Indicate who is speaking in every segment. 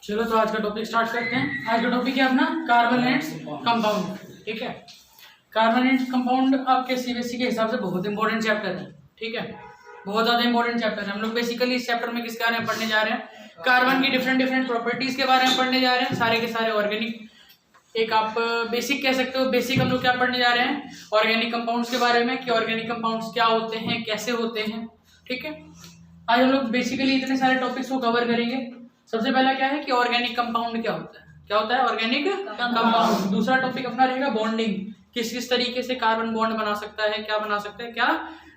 Speaker 1: चलो तो आज का टॉपिक स्टार्ट करते हैं। आज का टॉपिक है अपना कार्बन एंड कंपाउंड। ठीक है, कार्बन एंड कंपाउंड आपके सीबीएसई के हिसाब से बहुत इंपॉर्टेंट चैप्टर है। ठीक है, बहुत ज़्यादा इंपॉर्टेंट चैप्टर है। हम लोग बेसिकली इस चैप्टर में किसके बारे में पढ़ने जा रहे हैं? कार्बन की डिफरेंट प्रॉपर्टीज के बारे में पढ़ने जा रहे हैं। सारे के सारे ऑर्गेनिक, एक आप बेसिक कह सकते हो। बेसिक हम लोग क्या पढ़ने जा रहे हैं? ऑर्गेनिक कंपाउंड्स के बारे में कि ऑर्गेनिक कंपाउंड्स क्या होते हैं, कैसे होते हैं। ठीक है, आज हम लोग बेसिकली इतने सारे टॉपिक्स को कवर करेंगे। सबसे पहला क्या है कि ऑर्गेनिक कंपाउंड क्या होता है? क्या होता है ऑर्गेनिक कंपाउंड। दूसरा टॉपिक अपना रहेगा बॉन्डिंग, किस किस तरीके से कार्बन बॉन्ड बना सकता है, क्या बना सकता है, क्या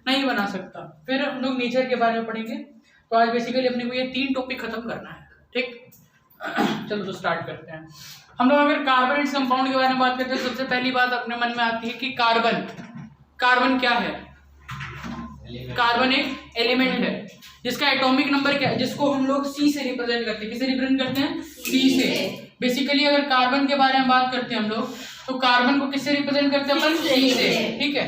Speaker 1: नहीं बना सकता। फिर हम लोग नेचर के बारे में पढ़ेंगे। तो आज बेसिकली अपने को ये 3 टॉपिक खत्म करना है। ठीक, चलो तो स्टार्ट करते हैं। हम लोग अगर कार्बन एंड कंपाउंड के बारे में बात करते हैं, सबसे पहली बात अपने मन में आती है कि कार्बन क्या है? कार्बन एक एलिमेंट है जिसका एटॉमिक नंबर क्या है, जिसको हम लोग C से रिप्रेजेंट करते हैं। किसे रिप्रेजेंट करते हैं? C से। बेसिकली अगर कार्बन के बारे में बात करते हैं हम लोग, तो कार्बन को किससे रिप्रेजेंट करते हैं? अपन C से। ठीक है,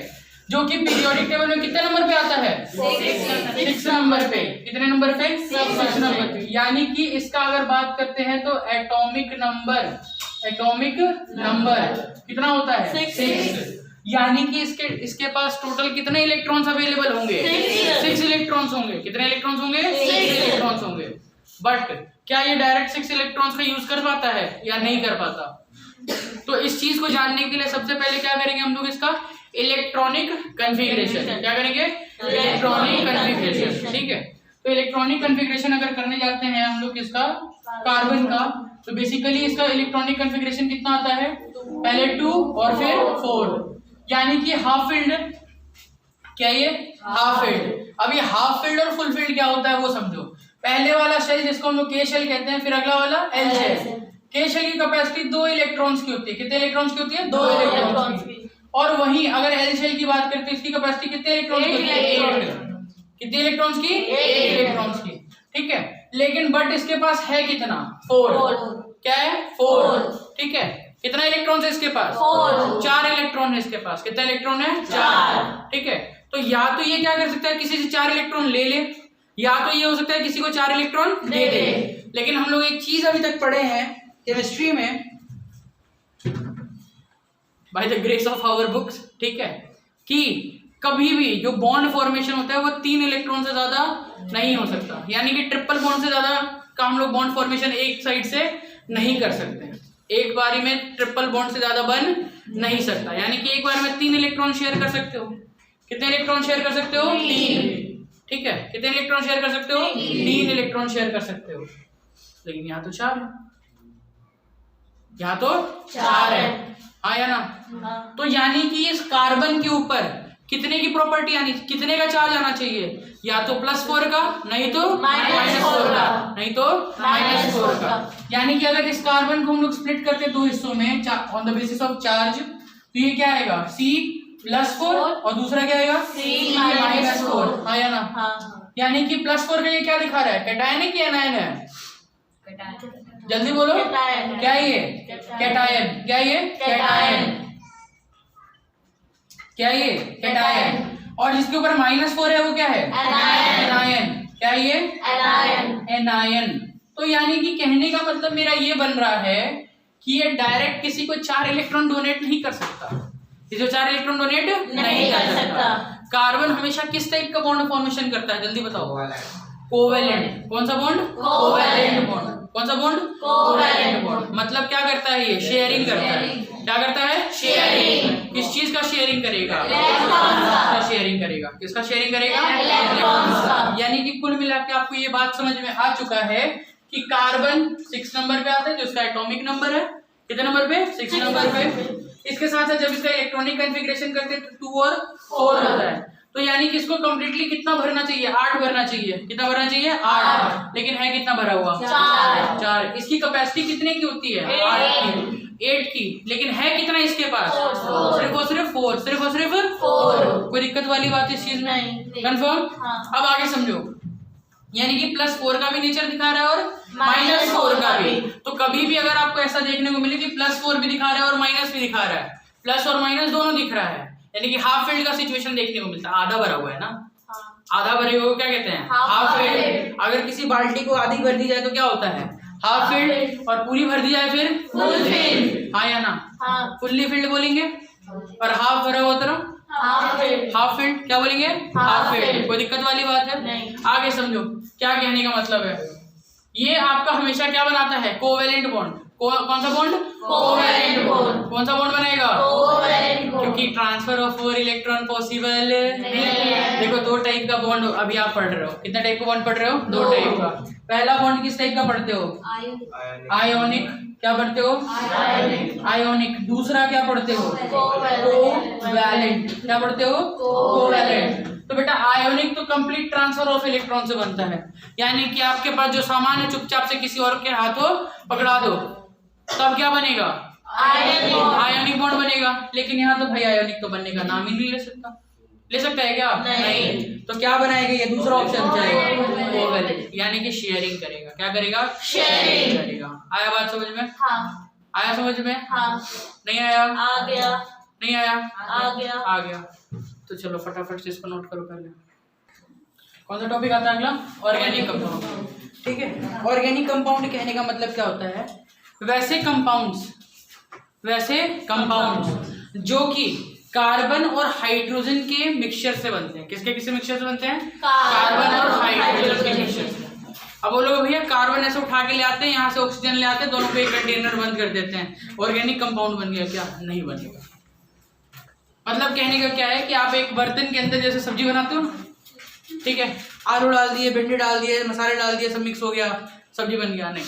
Speaker 1: जो कि पीरियोडिक टेबल में कितने नंबर पे आता है? 6 नंबर पे। कितने नंबर पे? 6 नंबर पे। यानी कि इसका अगर बात करते हैं तो एटॉमिक नंबर कितना होता है? 6। यानी कि इसके पास टोटल कितने इलेक्ट्रॉन्स अवेलेबल होंगे? 6 इलेक्ट्रॉन्स होंगे। कितने इलेक्ट्रॉन्स होंगे? 6 इलेक्ट्रॉन्स होंगे। बट क्या ये डायरेक्ट 6 इलेक्ट्रॉन्स का यूज कर पाता है या नहीं कर पाता? तो इस चीज को जानने के लिए सबसे पहले क्या करेंगे हम लोग? इसका इलेक्ट्रॉनिक कन्फिग्रेशन। क्या करेंगे? Electronic configuration. ठीक है, तो इलेक्ट्रॉनिक कन्फिग्रेशन अगर करने जाते हैं हम लोग इसका कार्बन का, तो बेसिकली इसका इलेक्ट्रॉनिक कन्फिग्रेशन कितना आता है? पहले 2 और फिर 4, यानी कि हाफ फील्ड। क्या ये? Half field. अब ये हाफ फील्ड और फुल फील्ड क्या होता है वो समझो। पहले वाला शेल जिसको हम लोग के शेल कहते हैं, फिर अगला वाला एल शेल। के शेल की कैपेसिटी 2 इलेक्ट्रॉन्स की होती है। कितने इलेक्ट्रॉन्स की होती है? 2 इलेक्ट्रॉन्स की। और वहीं अगर एल शेल की बात करते हैं, इसकी कैपेसिटी कितने इलेक्ट्रॉन्स की होती है? कितने इलेक्ट्रॉन्स की? 8 इलेक्ट्रॉन्स की। ठीक है, लेकिन बट इसके पास है कितना? 4। क्या है? 4। ठीक है, कितना इलेक्ट्रॉन है इसके पास? 4 इलेक्ट्रॉन है इसके पास। कितना इलेक्ट्रॉन है? 4। ठीक है, तो या तो ये क्या कर सकता है, किसी से 4 इलेक्ट्रॉन ले ले, या तो ये हो सकता है किसी को 4 इलेक्ट्रॉन दे दे। लेकिन हम लोग एक चीज अभी तक पढ़े हैं केमिस्ट्री में, by the grace of our books, ठीक है, कि कभी भी जो बॉन्ड फॉर्मेशन होता है वो 3 इलेक्ट्रॉन से ज्यादा नहीं हो सकता। यानी कि ट्रिपल बॉन्ड से ज्यादा का हम लोग बॉन्ड फॉर्मेशन एक साइड से नहीं कर सकते। एक बारी में ट्रिपल बॉन्ड से ज्यादा बन नहीं सकता। यानी कि एक बार में 3 इलेक्ट्रॉन शेयर कर सकते हो। कितने इलेक्ट्रॉन शेयर कर सकते हो? 3। ठीक है, कितने इलेक्ट्रॉन शेयर कर सकते हो? 3 इलेक्ट्रॉन शेयर कर सकते हो। लेकिन यहाँ तो 4 है, यहाँ तो 4 है। हाँ या ना? तो यानी कि इस कार्बन के ऊपर कितने की प्रॉपर्टी आनी, कितने का चार्ज आना चाहिए? या तो +4 का, नहीं तो -4 का, नहीं तो -4 का। यानी कि अगर इस कार्बन को हम लोग स्प्लिट करते हैं 2 हिस्सों में on the basis of charge, तो ये क्या आएगा? C+4 और दूसरा क्या आएगा? C-4। हाँ या ना? यानी कि +4 का ये क्या दिखा रहा है? कैटायन है कि एनायन है? जल्दी बोलो, क्या है ये? कैटायन। क्या है ये? कैटायन। क्या है ये? कैटायन। और जिसके ऊपर -4 है वो क्या है? एनायन। क्या है ये? एनायन। तो यानी कि कहने का मतलब मेरा ये बन रहा है कि ये डायरेक्ट किसी को 4 इलेक्ट्रॉन डोनेट नहीं कर सकता। किसी को 4 इलेक्ट्रॉन डोनेट नहीं कर सकता। कार्बन हमेशा किस टाइप का बॉन्ड फॉर्मेशन करता है? जल्दी बताओ। कोवेलेंट। कौन सा बॉन्ड? Covalent bond. कौन सा बॉन्ड? Covalent bond. मतलब क्या करता है ये? शेयरिंग करता है। क्या करता है? शेयरिंग। किस चीज का शेयरिंग करेगा? इलेक्ट्रॉन्स का शेयरिंग करेगा। किसका शेयरिंग करेगा? इलेक्ट्रॉन्स का। यानी कि कुल मिला के आपको ये बात समझ में आ चुका है कि कार्बन 6 नंबर पे आता है, जो इसका एटॉमिक नंबर है। कितने नंबर पे? 6 नंबर पे। इसके साथ साथ जब इसका इलेक्ट्रॉनिक कन्फिग्रेशन करते हैं तो 2 और 4 होता है। तो यानी कि इसको कंप्लीटली कितना भरना चाहिए? 8 भरना चाहिए। कितना भरना चाहिए? 8। लेकिन है कितना भरा हुआ? 4। इसकी कैपेसिटी कितने की होती है? 8 की। लेकिन है कितना इसके पास? सिर्फ और सिर्फ 4। सिर्फ और सिर्फ 4। कोई दिक्कत वाली बात इस चीज में? कंफर्म? अब आगे समझो। यानी कि +4 का भी नेचर दिखा रहा है और -4 का भी। तो कभी भी अगर आपको ऐसा देखने को मिले कि +4 भी दिखा रहा है और माइनस भी दिखा रहा है, प्लस और माइनस दोनों दिख रहा है, यानी कि हाफ फील्ड का सिचुएशन देखने को मिलता है। आधा भरा हुआ है ना? आधा भरे हुए को क्या कहते हैं? Half field. अगर किसी बाल्टी को आधी भर दी जाए तो क्या होता है? हाफ फिल्ड, और पूरी भर दी जाए फिर
Speaker 2: फुल फिल्ड।
Speaker 1: हाँ या ना?
Speaker 2: हाँ।
Speaker 1: फुल्ली फिल्ड बोलेंगे, और हाफ भरा हुआ तरफ
Speaker 2: हाफ फिल्ड।
Speaker 1: हाफ फिल्ड क्या बोलेंगे? Half filled. कोई दिक्कत वाली बात है?
Speaker 2: नहीं।
Speaker 1: आगे समझो क्या कहने का मतलब है। ये आपका हमेशा क्या बनाता है? Covalent bond. कौन सा बॉन्ड?
Speaker 2: Covalent bond.
Speaker 1: कौन सा बॉन्ड बनेगा?
Speaker 2: Covalent bond.
Speaker 1: क्योंकि ट्रांसफर ऑफ 4 इलेक्ट्रॉन पॉसिबल
Speaker 2: नहीं है।
Speaker 1: देखो 2 टाइप का बॉन्ड अभी आप पढ़ रहे हो। कितना टाइप का बॉन्ड पढ़ रहे हो? 2 टाइप का। पहला बॉन्ड किस टाइप का पढ़ते हो? आयोनिक। क्या पढ़ते हो? आयोनिक। दूसरा क्या पढ़ते हो? कोवैलेंट। क्या पढ़ते हो? कोवैलेंट। तो बेटा आयोनिक तो कंप्लीट ट्रांसफर ऑफ इलेक्ट्रॉन से बनता है, यानी कि आपके पास जो सामान है चुपचाप से किसी और के हाथों पकड़ा दो, तब क्या बनेगा? आयोनिक बॉन्ड बनेगा। लेकिन यहाँ तो भाई आयोनिक तो बनने का नाम ही नहीं ले सकता। ले सकता है क्या? नहीं। तो क्या बनाएगा? ये दूसरा ऑप्शन जाएगा कोवैलेंट, यानी कि शेयरिंग करेगा। क्या करेगा? शेयरिंग करेगा। आया बात समझ में?
Speaker 2: हाँ।
Speaker 1: आया समझ में?
Speaker 2: हाँ।
Speaker 1: नहीं आया?
Speaker 2: आ गया।
Speaker 1: नहीं आया?
Speaker 2: आ गया।
Speaker 1: आ गया। तो चलो फटाफट से इसको नोट करो पहले। कौन सा टॉपिक आता है अगला? Organic compound. ठीक है, ऑर्गेनिक कंपाउंड कहने का मतलब क्या होता है? वैसे कंपाउंड्स जो कि कार्बन और हाइड्रोजन के मिक्सचर से बनते हैं। किसके मिक्सचर से बनते हैं? कार्बन और हाइड्रोजन के मिक्सचर से। अब बोलोगे भैया कार्बन ऐसे उठा के ले आते हैं, यहाँ से ऑक्सीजन ले आते हैं, दोनों को एक कंटेनर बंद कर देते हैं, ऑर्गेनिक कंपाउंड बन गया क्या? नहीं बनेगा। मतलब कहने का क्या है कि आप एक बर्तन के अंदर जैसे सब्जी बनाते हो, ठीक है, आलू डाल दिए, भिंडी डाल दिए, मसाले डाल दिए, सब मिक्स हो गया, सब्जी बन गया। नहीं,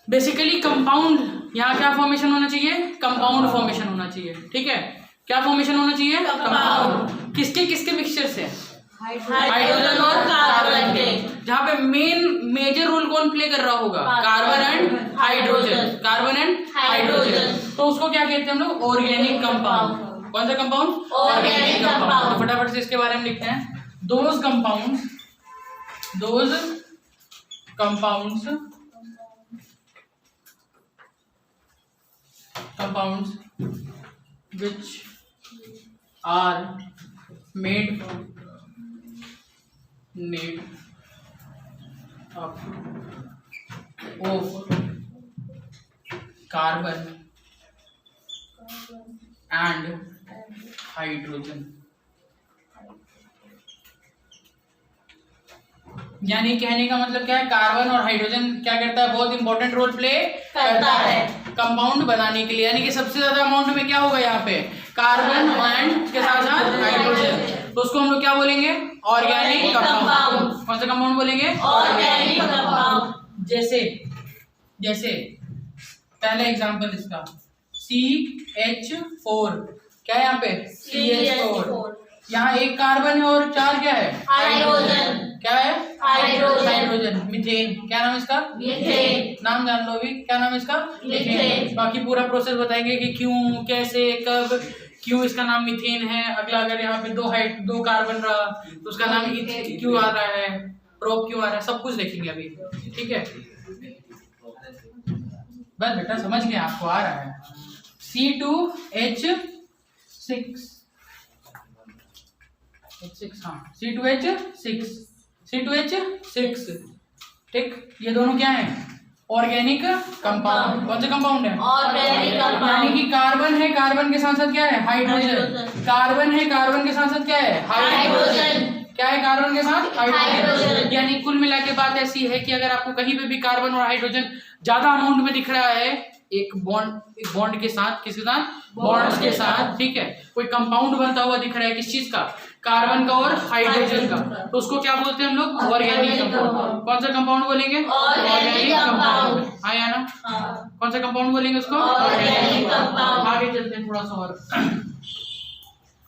Speaker 1: बेसिकली कंपाउंड यहाँ क्या फॉर्मेशन होना चाहिए? कंपाउंड फॉर्मेशन होना चाहिए। ठीक है, क्या फॉर्मेशन होना चाहिए? कंपाउंड। किसके मिक्सचर से? हाइड्रोजन और कार्बन के। जहाँ पे मेजर रोल कौन प्ले कर रहा होगा? Carbon and hydrogen. Carbon and hydrogen. तो उसको क्या कहते हैं हम लोग? Organic compound. कौन सा कंपाउंड? Organic compound. तो फटाफट से इसके बारे में लिखते हैं। Those compounds which are made up of carbon and hydrogen। यानी कहने का मतलब क्या है? कार्बन और हाइड्रोजन क्या करता है? बहुत इंपॉर्टेंट रोल प्ले करता है कंपाउंड बनाने के लिए। यानी कि सबसे ज्यादा अमाउंट में क्या होगा यहाँ पे? कार्बन एंड के साथ साथ हाइड्रोजन। तो उसको हम लोग क्या बोलेंगे? Organic compound. कौन सा कंपाउंड बोलेंगे? Organic compound. जैसे पहला एग्जांपल इसका CH4। क्या है यहाँ पे? CH4। यहाँ एक कार्बन है और 4 क्या है? हाइड्रोजन। क्या है? हाइड्रोजन। मीथेन। क्या नाम इसका? मीथेन। नाम जान लो अभी, क्या नाम इसका? मीथेन। बाकी पूरा प्रोसेस बताएंगे कि क्यों, कैसे, कब, क्यों इसका नाम मीथेन है। अगला अगर यहाँ पे दो कार्बन रहा तो उसका नाम क्यों आ रहा है, प्रोप क्यों आ रहा है, सब कुछ देखेंगे अभी। ठीक है, बस बेटा समझ गए, आपको आ रहा है। C2H6। हाँ, C2H6। ठीक, ये दोनों क्या है? Organic compound. कौन से कंपाउंड है? Organic compound. यानी कि कार्बन है, कार्बन के साथ साथ क्या है? हाइड्रोजन। कार्बन है, कार्बन के साथ साथ क्या है? हाइड्रोजन। क्या है कार्बन के साथ? हाइड्रोजन। यानी कुल मिला के बात ऐसी है कि अगर आपको कहीं पे भी कार्बन और हाइड्रोजन ज्यादा अमाउंट में दिख रहा है, एक बॉन्ड के साथ, किसके साथ? बॉन्ड्स के साथ, ठीक है, कोई कंपाउंड बनता हुआ दिख रहा है, किस चीज का? कार्बन का और हाइड्रोजन का, तो उसको क्या बोलते हैं हम लोग? Organic compound. कौन सा कंपाउंड बोलेंगे? Organic compound. हाँ या ना? कौन सा कंपाउंड बोलेंगे उसको? Organic compound. आगे चलते हैं थोड़ा सा और।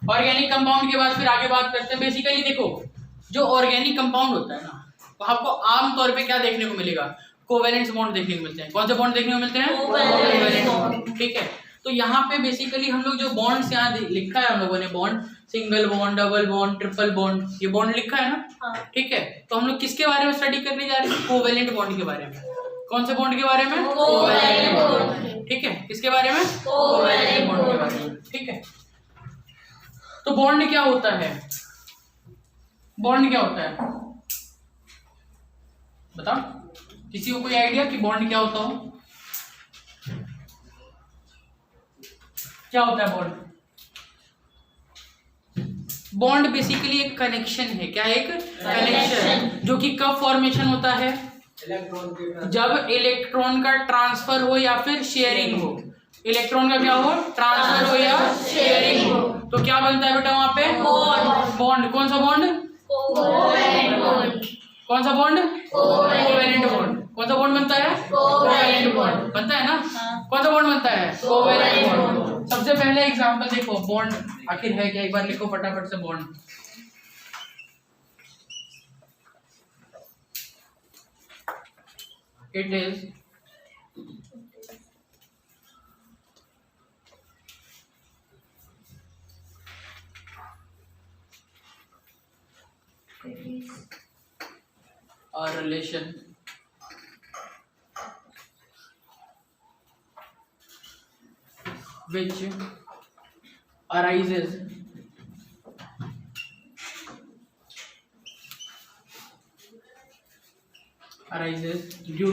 Speaker 1: ऑर्गेनिक कंपाउंड के बाद फिर आगे बात करते हैं। बेसिकली देखो, जो ऑर्गेनिक कंपाउंड होता है ना, तो आपको आमतौर पे क्या देखने को मिलेगा? कोवेलेंट बॉन्ड देखने को मिलते हैं। कौन से बॉन्ड देखने को मिलते हैं? Covalent bond. ठीक है, तो यहाँ पे बेसिकली हम लोग जो बॉन्ड्स यहाँ लिखा है हम लोगों ने, bond, single bond, double bond, triple bond, ये बॉन्ड लिखा है ना? ठीक है, तो हम लोग किसके बारे में स्टडी करने जा रहे हैं? कोवेलेंट बॉन्ड के बारे में। कौन से बॉन्ड के बारे में? Covalent bond. ठीक है, किसके बारे में? कोवेलेंट बॉन्ड के बारे में। ठीक है, तो बॉन्ड क्या होता है? बॉन्ड क्या होता है बताओ, किसी को कोई आइडिया कि बॉन्ड क्या होता हो? क्या होता है बॉन्ड? बॉन्ड बेसिकली एक कनेक्शन है। क्या? एक कनेक्शन, जो कि कब फॉर्मेशन होता है? जब इलेक्ट्रॉन का ट्रांसफर हो या फिर शेयरिंग हो। इलेक्ट्रॉन का क्या हो? ट्रांसफर हो या शेयरिंग हो। तो क्या बनता है बेटा वहां पे? बॉन्ड। कौन सा बॉन्ड?
Speaker 2: Covalent bond.
Speaker 1: कौन सा बॉन्ड? Covalent bond. कौन सा बॉन्ड बनता है? कोवेलेंट बॉन्ड बनता है ना? कौन सा बॉन्ड बनता है? Covalent bond. सबसे पहले एग्जांपल देखो, बॉन्ड आखिर है क्या? एक बार लिखो फटाफट से bond. It is a relation which arises due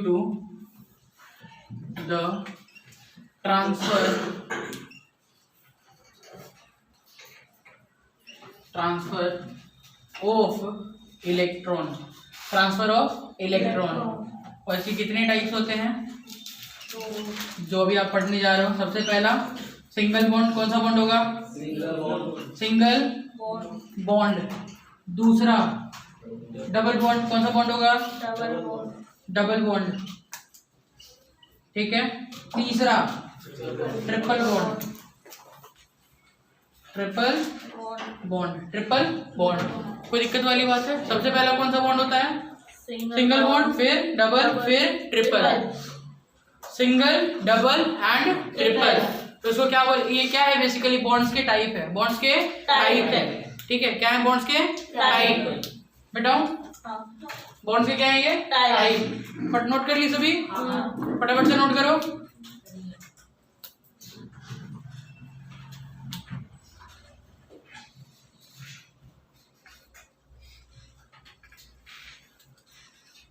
Speaker 1: to the transfer of electron। और इसके कितने टाइप्स होते हैं जो अभी आप पढ़ने जा रहे हो? सबसे पहला सिंगल बॉन्ड। कौन सा बॉन्ड होगा? Single bond. दूसरा डबल बॉन्ड। कौन सा बॉन्ड होगा? Double bond. ठीक है। तीसरा ट्रिपल बॉन्ड। Triple bond. कोई दिक्कत वाली बात है? सबसे पहला कौन सा बॉन्ड होता है? सिंगल बॉन्ड, फिर डबल, फिर triple. Single, double and triple. तो इसको क्या बोल, ये क्या है? बेसिकली बॉन्ड्स के टाइप है। बॉन्ड्स के टाइप है। ठीक है। क्या है बॉन्ड्स के टाइप? बताओ बॉन्ड्स के क्या है ये? टाइप। बट नोट कर ली सभी? फटाफट से नोट करो।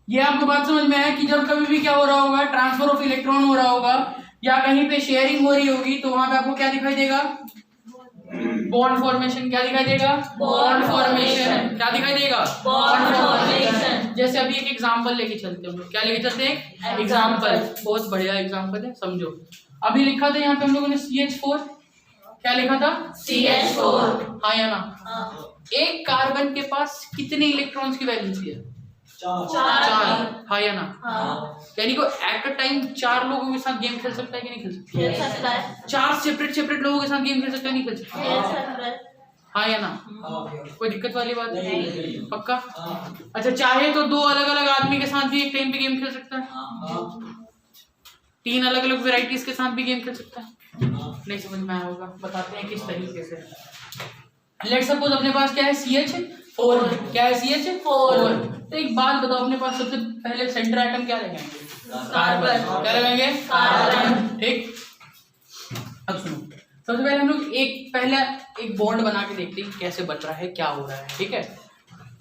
Speaker 1: ये आपको बात समझ में है कि जब कभी भी क्या हो रहा होगा? ट्रांसफर ऑफ इलेक्ट्रॉन हो रहा होगा या कहीं पे शेयरिंग हो रही होगी, तो वहां पे आपको क्या दिखाई देगा? Bond formation. क्या दिखाई देगा? Bond formation. क्या दिखाई देगा? Bond formation. जैसे अभी एक एग्जांपल लेके चलते हैं। क्या लेके चलते हैं? एग्जांपल। बहुत बढ़िया एग्जांपल है, समझो। अभी लिखा था यहाँ पे हम लोगों ने CH4। क्या लिखा था?
Speaker 2: CH4।
Speaker 1: हाँ या ना? एक कार्बन के पास कितने इलेक्ट्रॉन्स की वैलेंसी है? 4। हाँ या ना? यानी को एट अ टाइम 4 लोगों के साथ गेम खेल सकता है कि नहीं खेल सकता?
Speaker 2: खेल सकता है।
Speaker 1: 4 सेपरेट लोगों के साथ गेम खेल सकता है नहीं खेल सकता?
Speaker 2: खेल सकता है।
Speaker 1: हाँ या ना? कोई दिक्कत वाली बात नहीं? पक्का? अच्छा, चाहे तो 2 अलग अलग आदमी के साथ भी एक टाइम पे गेम खेल सकता है। 3 अलग अलग वेराइटीज के साथ भी गेम खेल सकता है। नहीं समझ में आया होगा? बताते हैं किस तरीके से। लेट्स सपोज अपने पास क्या है? CH4। क्या है? CH4। तो एक बात बताओ, अपने पास सबसे पहले सेंटर एटम क्या लगाएंगे? कार्बन। क्या लगाएंगे? कार्बन। ठीक। अब सुनो, सबसे पहले हम लोग एक बॉन्ड बना के देखते हैं कैसे बन रहा है, क्या हो रहा है। ठीक है।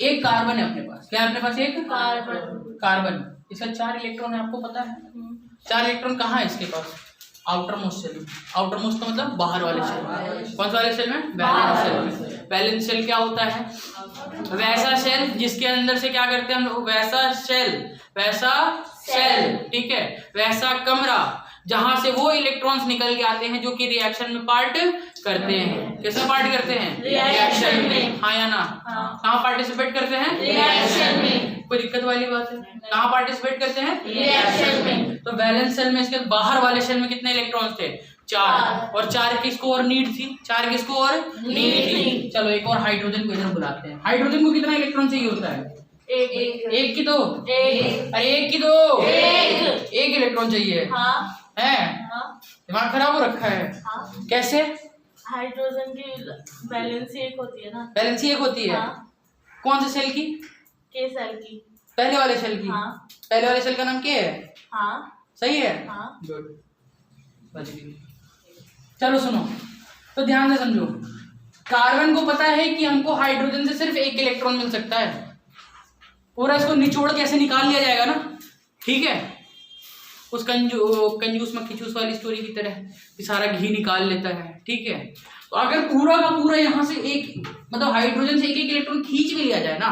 Speaker 1: एक कार्बन है अपने पास। क्या है अपने पास? एक कार्बन। इसका 4 इलेक्ट्रॉन है, आपको पता है? 4 इलेक्ट्रॉन कहाँ है इसके पास? आउटर मोस्ट सेल में। आउटर मोस्ट का मतलब बाहर वाले सेल में। कौन से वाले सेल में? वैलेंस सेल में। वैलेंस सेल क्या होता है? वैसा सेल जिसके अंदर से क्या करते हैं हम लोग? वैसा सेल। ठीक है। वैसा कमरा जहां से वो इलेक्ट्रॉन्स निकल के आते हैं जो कि रिएक्शन में पार्ट करते हैं। किसमें पार्ट करते हैं? रिएक्शन में। हाँ या ना? कहाँ पार्टिसिपेट करते हैं? रिएक्शन में। कोई दिक्कत वाली बात है? कहाँ पार्टिसिपेट करते हैं? रिएक्शन में। तो वैलेंस सेल में इसके बाहर वाले सेल में कितने इलेक्ट्रॉन्स थे? 4। और 4 किसको और नीड थी? 4 किसको और नीड थी? चलो एक और हाइड्रोजन को इधर बुलाते हैं। हाइड्रोजन को कितना इलेक्ट्रॉन चाहिए होता है? एक की 2? अरे एक की 2? एक इलेक्ट्रॉन चाहिए है। दिमाग खराब हो रखा है। कैसे?
Speaker 2: हाइड्रोजन की वैलेंसी 1 होती है ना?
Speaker 1: वैलेंसी 1 होती है। कौन से सेल की?
Speaker 2: के सेल की।
Speaker 1: पहले वाले सेल की। पहले वाले सेल का नाम क्या है? सही है। गुड, बच गई। चलो सुनो, तो ध्यान से समझो। कार्बन को पता है कि हमको हाइड्रोजन से सिर्फ 1 इलेक्ट्रॉन मिल सकता है। पूरा इसको निचोड़ के ऐसे निकाल लिया जाएगा ना, ठीक है। उस कंजूस में खिचूस वाली स्टोरी की तरह कि सारा घी निकाल लेता है, ठीक है। तो अगर पूरा का पूरा यहाँ से एक मतलब हाइड्रोजन से एक एक इलेक्ट्रॉन खींच भी लिया जाए ना,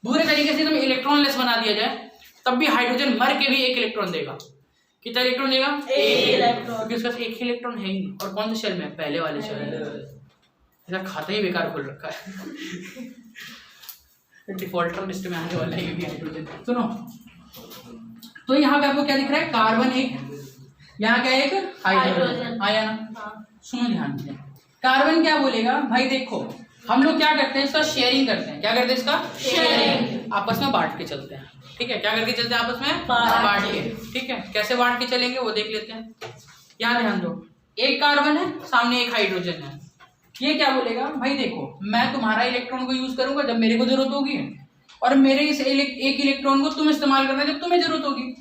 Speaker 1: पूरे तरीके से एकदम इलेक्ट्रॉनलेस बना दिया जाए, तब भी हाइड्रोजन मर के भी एक इलेक्ट्रॉन देगा। कितना इलेक्ट्रॉन देगा?
Speaker 2: एक इलेक्ट्रॉन।
Speaker 1: क्योंकि उसका एक ही इलेक्ट्रॉन है ही। और कौन से शेल में? पहले वाले शेल में। इसका खाता ही बेकार खोल रखा है। डिफॉल्टर लिस्ट में आने वाला है ये भी हाइड्रोजन। सुनो, तो यहाँ पे आपको क्या दिख रहा है? कार्बन एक, यहाँ क्या है? एक हाइड्रोजन आया ना। सुनो ध्यान से, कार्बन क्या बोलेगा भाई? देखो हम लोग क्या करते हैं, इसका शेयरिंग करते हैं। क्या करते हैं? इसका शेयरिंग, आपस में बांट के चलते हैं, ठीक है। क्या करके चलते हैं? आपस में बांट के, ठीक है। कैसे बांट के चलेंगे वो देख लेते हैं। यहाँ ध्यान दो, एक कार्बन है, सामने एक हाइड्रोजन है। ये क्या बोलेगा भाई? देखो मैं तुम्हारा इलेक्ट्रॉन को यूज करूंगा जब मेरे को जरूरत होगी, और मेरे इस एक इलेक्ट्रॉन को तुम इस्तेमाल करना जब तुम्हें जरूरत होगी।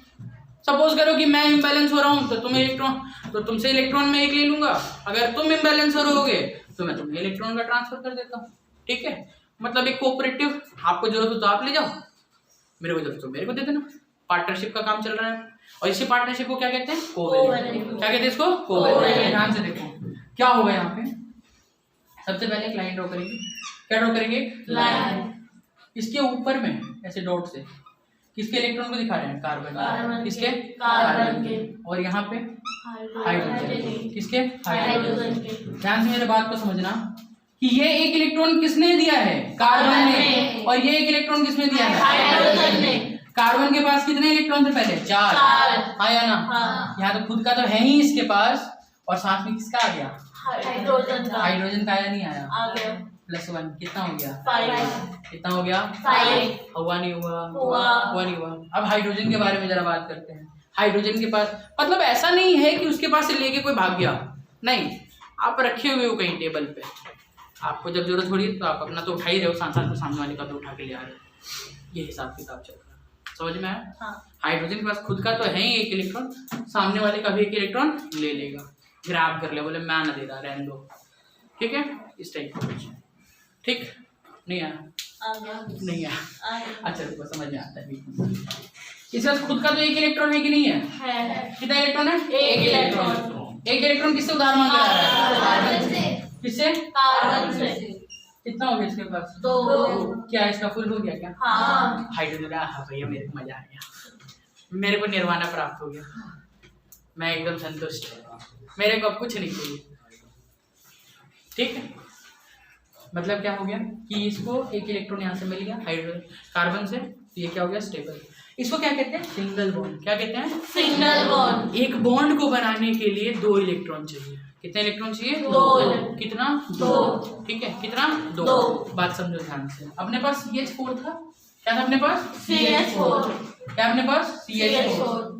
Speaker 1: सपोज करो कि मैं इम्बैलेंस हो रहा हूँ तो तुम्हें इलेक्ट्रॉन, तो तुमसे इलेक्ट्रॉन में एक ले लूंगा। अगर तुम इम्बैलेंस हो रहोगे तो मैं तुम्हें इलेक्ट्रॉन का ट्रांसफर कर देता हूँ, ठीक है। मतलब एक कोऑपरेटिव, आपको जरूरत हो तो आप ले जाओ, मेरे को जरूरत हो मेरे को दे देना। पार्टनरशिप का काम चल रहा है, और इसी पार्टनरशिप को क्या कहते हैं? कोवैलेंट। क्या कहते हैं इसको? कोवैलेंट। ध्यान से देखो क्या होगा यहाँ पे। सबसे पहले एक लाइन ड्रॉ करेंगे। क्या ड्रॉ करेंगे? लाइन। इसके ऊपर में ऐसे डॉट से किसके इलेक्ट्रॉन को दिखा रहे हैं? कार्बन। किसके? कार्बन के। और यहाँ पे हाइड्रोजन। किसके? हाइड्रोजन के। ध्यान से मेरे बात को समझना कि ये एक इलेक्ट्रॉन किसने दिया है? कार्बन ने। और ये एक इलेक्ट्रॉन किसने दिया है? हाइड्रोजन ने। कार्बन के पास कितने इलेक्ट्रॉन थे पहले? 4। आया ना? यहाँ तो खुद का तो है ही इसके पास, और साथ में किसका आ गया? हाइड्रोजन का। हाइड्रोजन का आया नहीं? आया। आ गया। +1 कितना हो गया? 5। कितना हो गया? 5। हुआ नहीं हुआ? हुआ नहीं हुआ। अब हाइड्रोजन के बारे में जरा बात करते हैं। हाइड्रोजन के पास मतलब ऐसा नहीं है कि उसके पास से लेके कोई भाग गया, नहीं, आप रखे हुए हो कहीं टेबल पे, आपको जब जरूरत हो रही है तो आप अपना तो उठा ही रहे हो, साथ में सामने वाले का भी उठा के ले आ रहे हो। ये हिसाब किताब चल रहा है, समझ में आया? हाँ। हाइड्रोजन के पास खुद का तो है ही एक इलेक्ट्रॉन, सामने वाले का भी एक इलेक्ट्रॉन ले लेगा, ग्रैब कर ले, बोले मैं ना दे रहा, रहने दो, ठीक है। इस टाइप का कुछ, ठीक नहीं आया? नहीं आया? अच्छा देखो समझ में आता है। इसके पास खुद का तो एक इलेक्ट्रॉन है कि नहीं है? कितना इलेक्ट्रॉन है? एक इलेक्ट्रॉन। एक इलेक्ट्रॉन किससे उधार मांग रहा है? कार्बन से। किससे? कार्बन से। कितना हो गया इसके पास? 2। क्या इसका फुल हो गया क्या? हाँ। हाइड्रोजन, हाँ भैया मेरे को मजा आ गया, मेरे को निर्वाणा प्राप्त हो गया, मैं एकदम संतुष्ट, मेरे को अब कुछ नहीं चाहिए, ठीक है। मतलब क्या हो गया कि इसको एक इलेक्ट्रॉन यहाँ से मिल गया हाइड्रोजन कार्बन से, तो ये क्या हो गया? स्टेबल। इसको क्या कहते हैं? Single bond. क्या कहते हैं? Single bond. एक बॉन्ड को बनाने के लिए 2 इलेक्ट्रॉन चाहिए। कितने इलेक्ट्रॉन चाहिए? 2। कितना? 2। ठीक है, कितना? 2। बात समझो ध्यान से। अपने पास CH4 था, क्या था अपने पास? CH4। क्या अपने पास? CH4।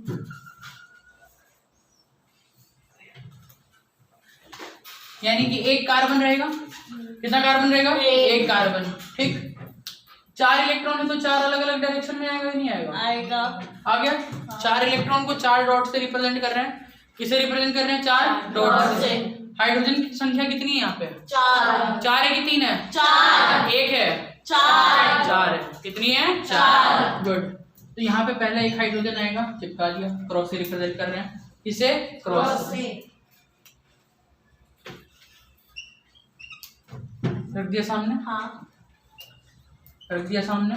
Speaker 1: यानी कि एक कार्बन रहेगा, कितना कार्बन रहेगा? एक कार्बन, ठीक। 4 इलेक्ट्रॉन है तो 4 अलग अलग डायरेक्शन में आएगा, नहीं आएगा? आएगा। आ गया? 4 इलेक्ट्रॉन को 4 डॉट से रिप्रेजेंट कर रहे हैं। किसे रिप्रेजेंट कर रहे हैं? 4 डॉट से। हाइड्रोजन की संख्या कितनी है यहाँ पे? 4। 4 है कि 3 है? 4। 1 है? 4। 4 है। कितनी है? 4। गुड। तो यहाँ पे पहला एक हाइड्रोजन आएगा, चिपका दिया, क्रॉस से रिप्रेजेंट कर रहे हैं, किसे? क्रॉस से। रख दिया सामने? हाँ। रख दिया सामने,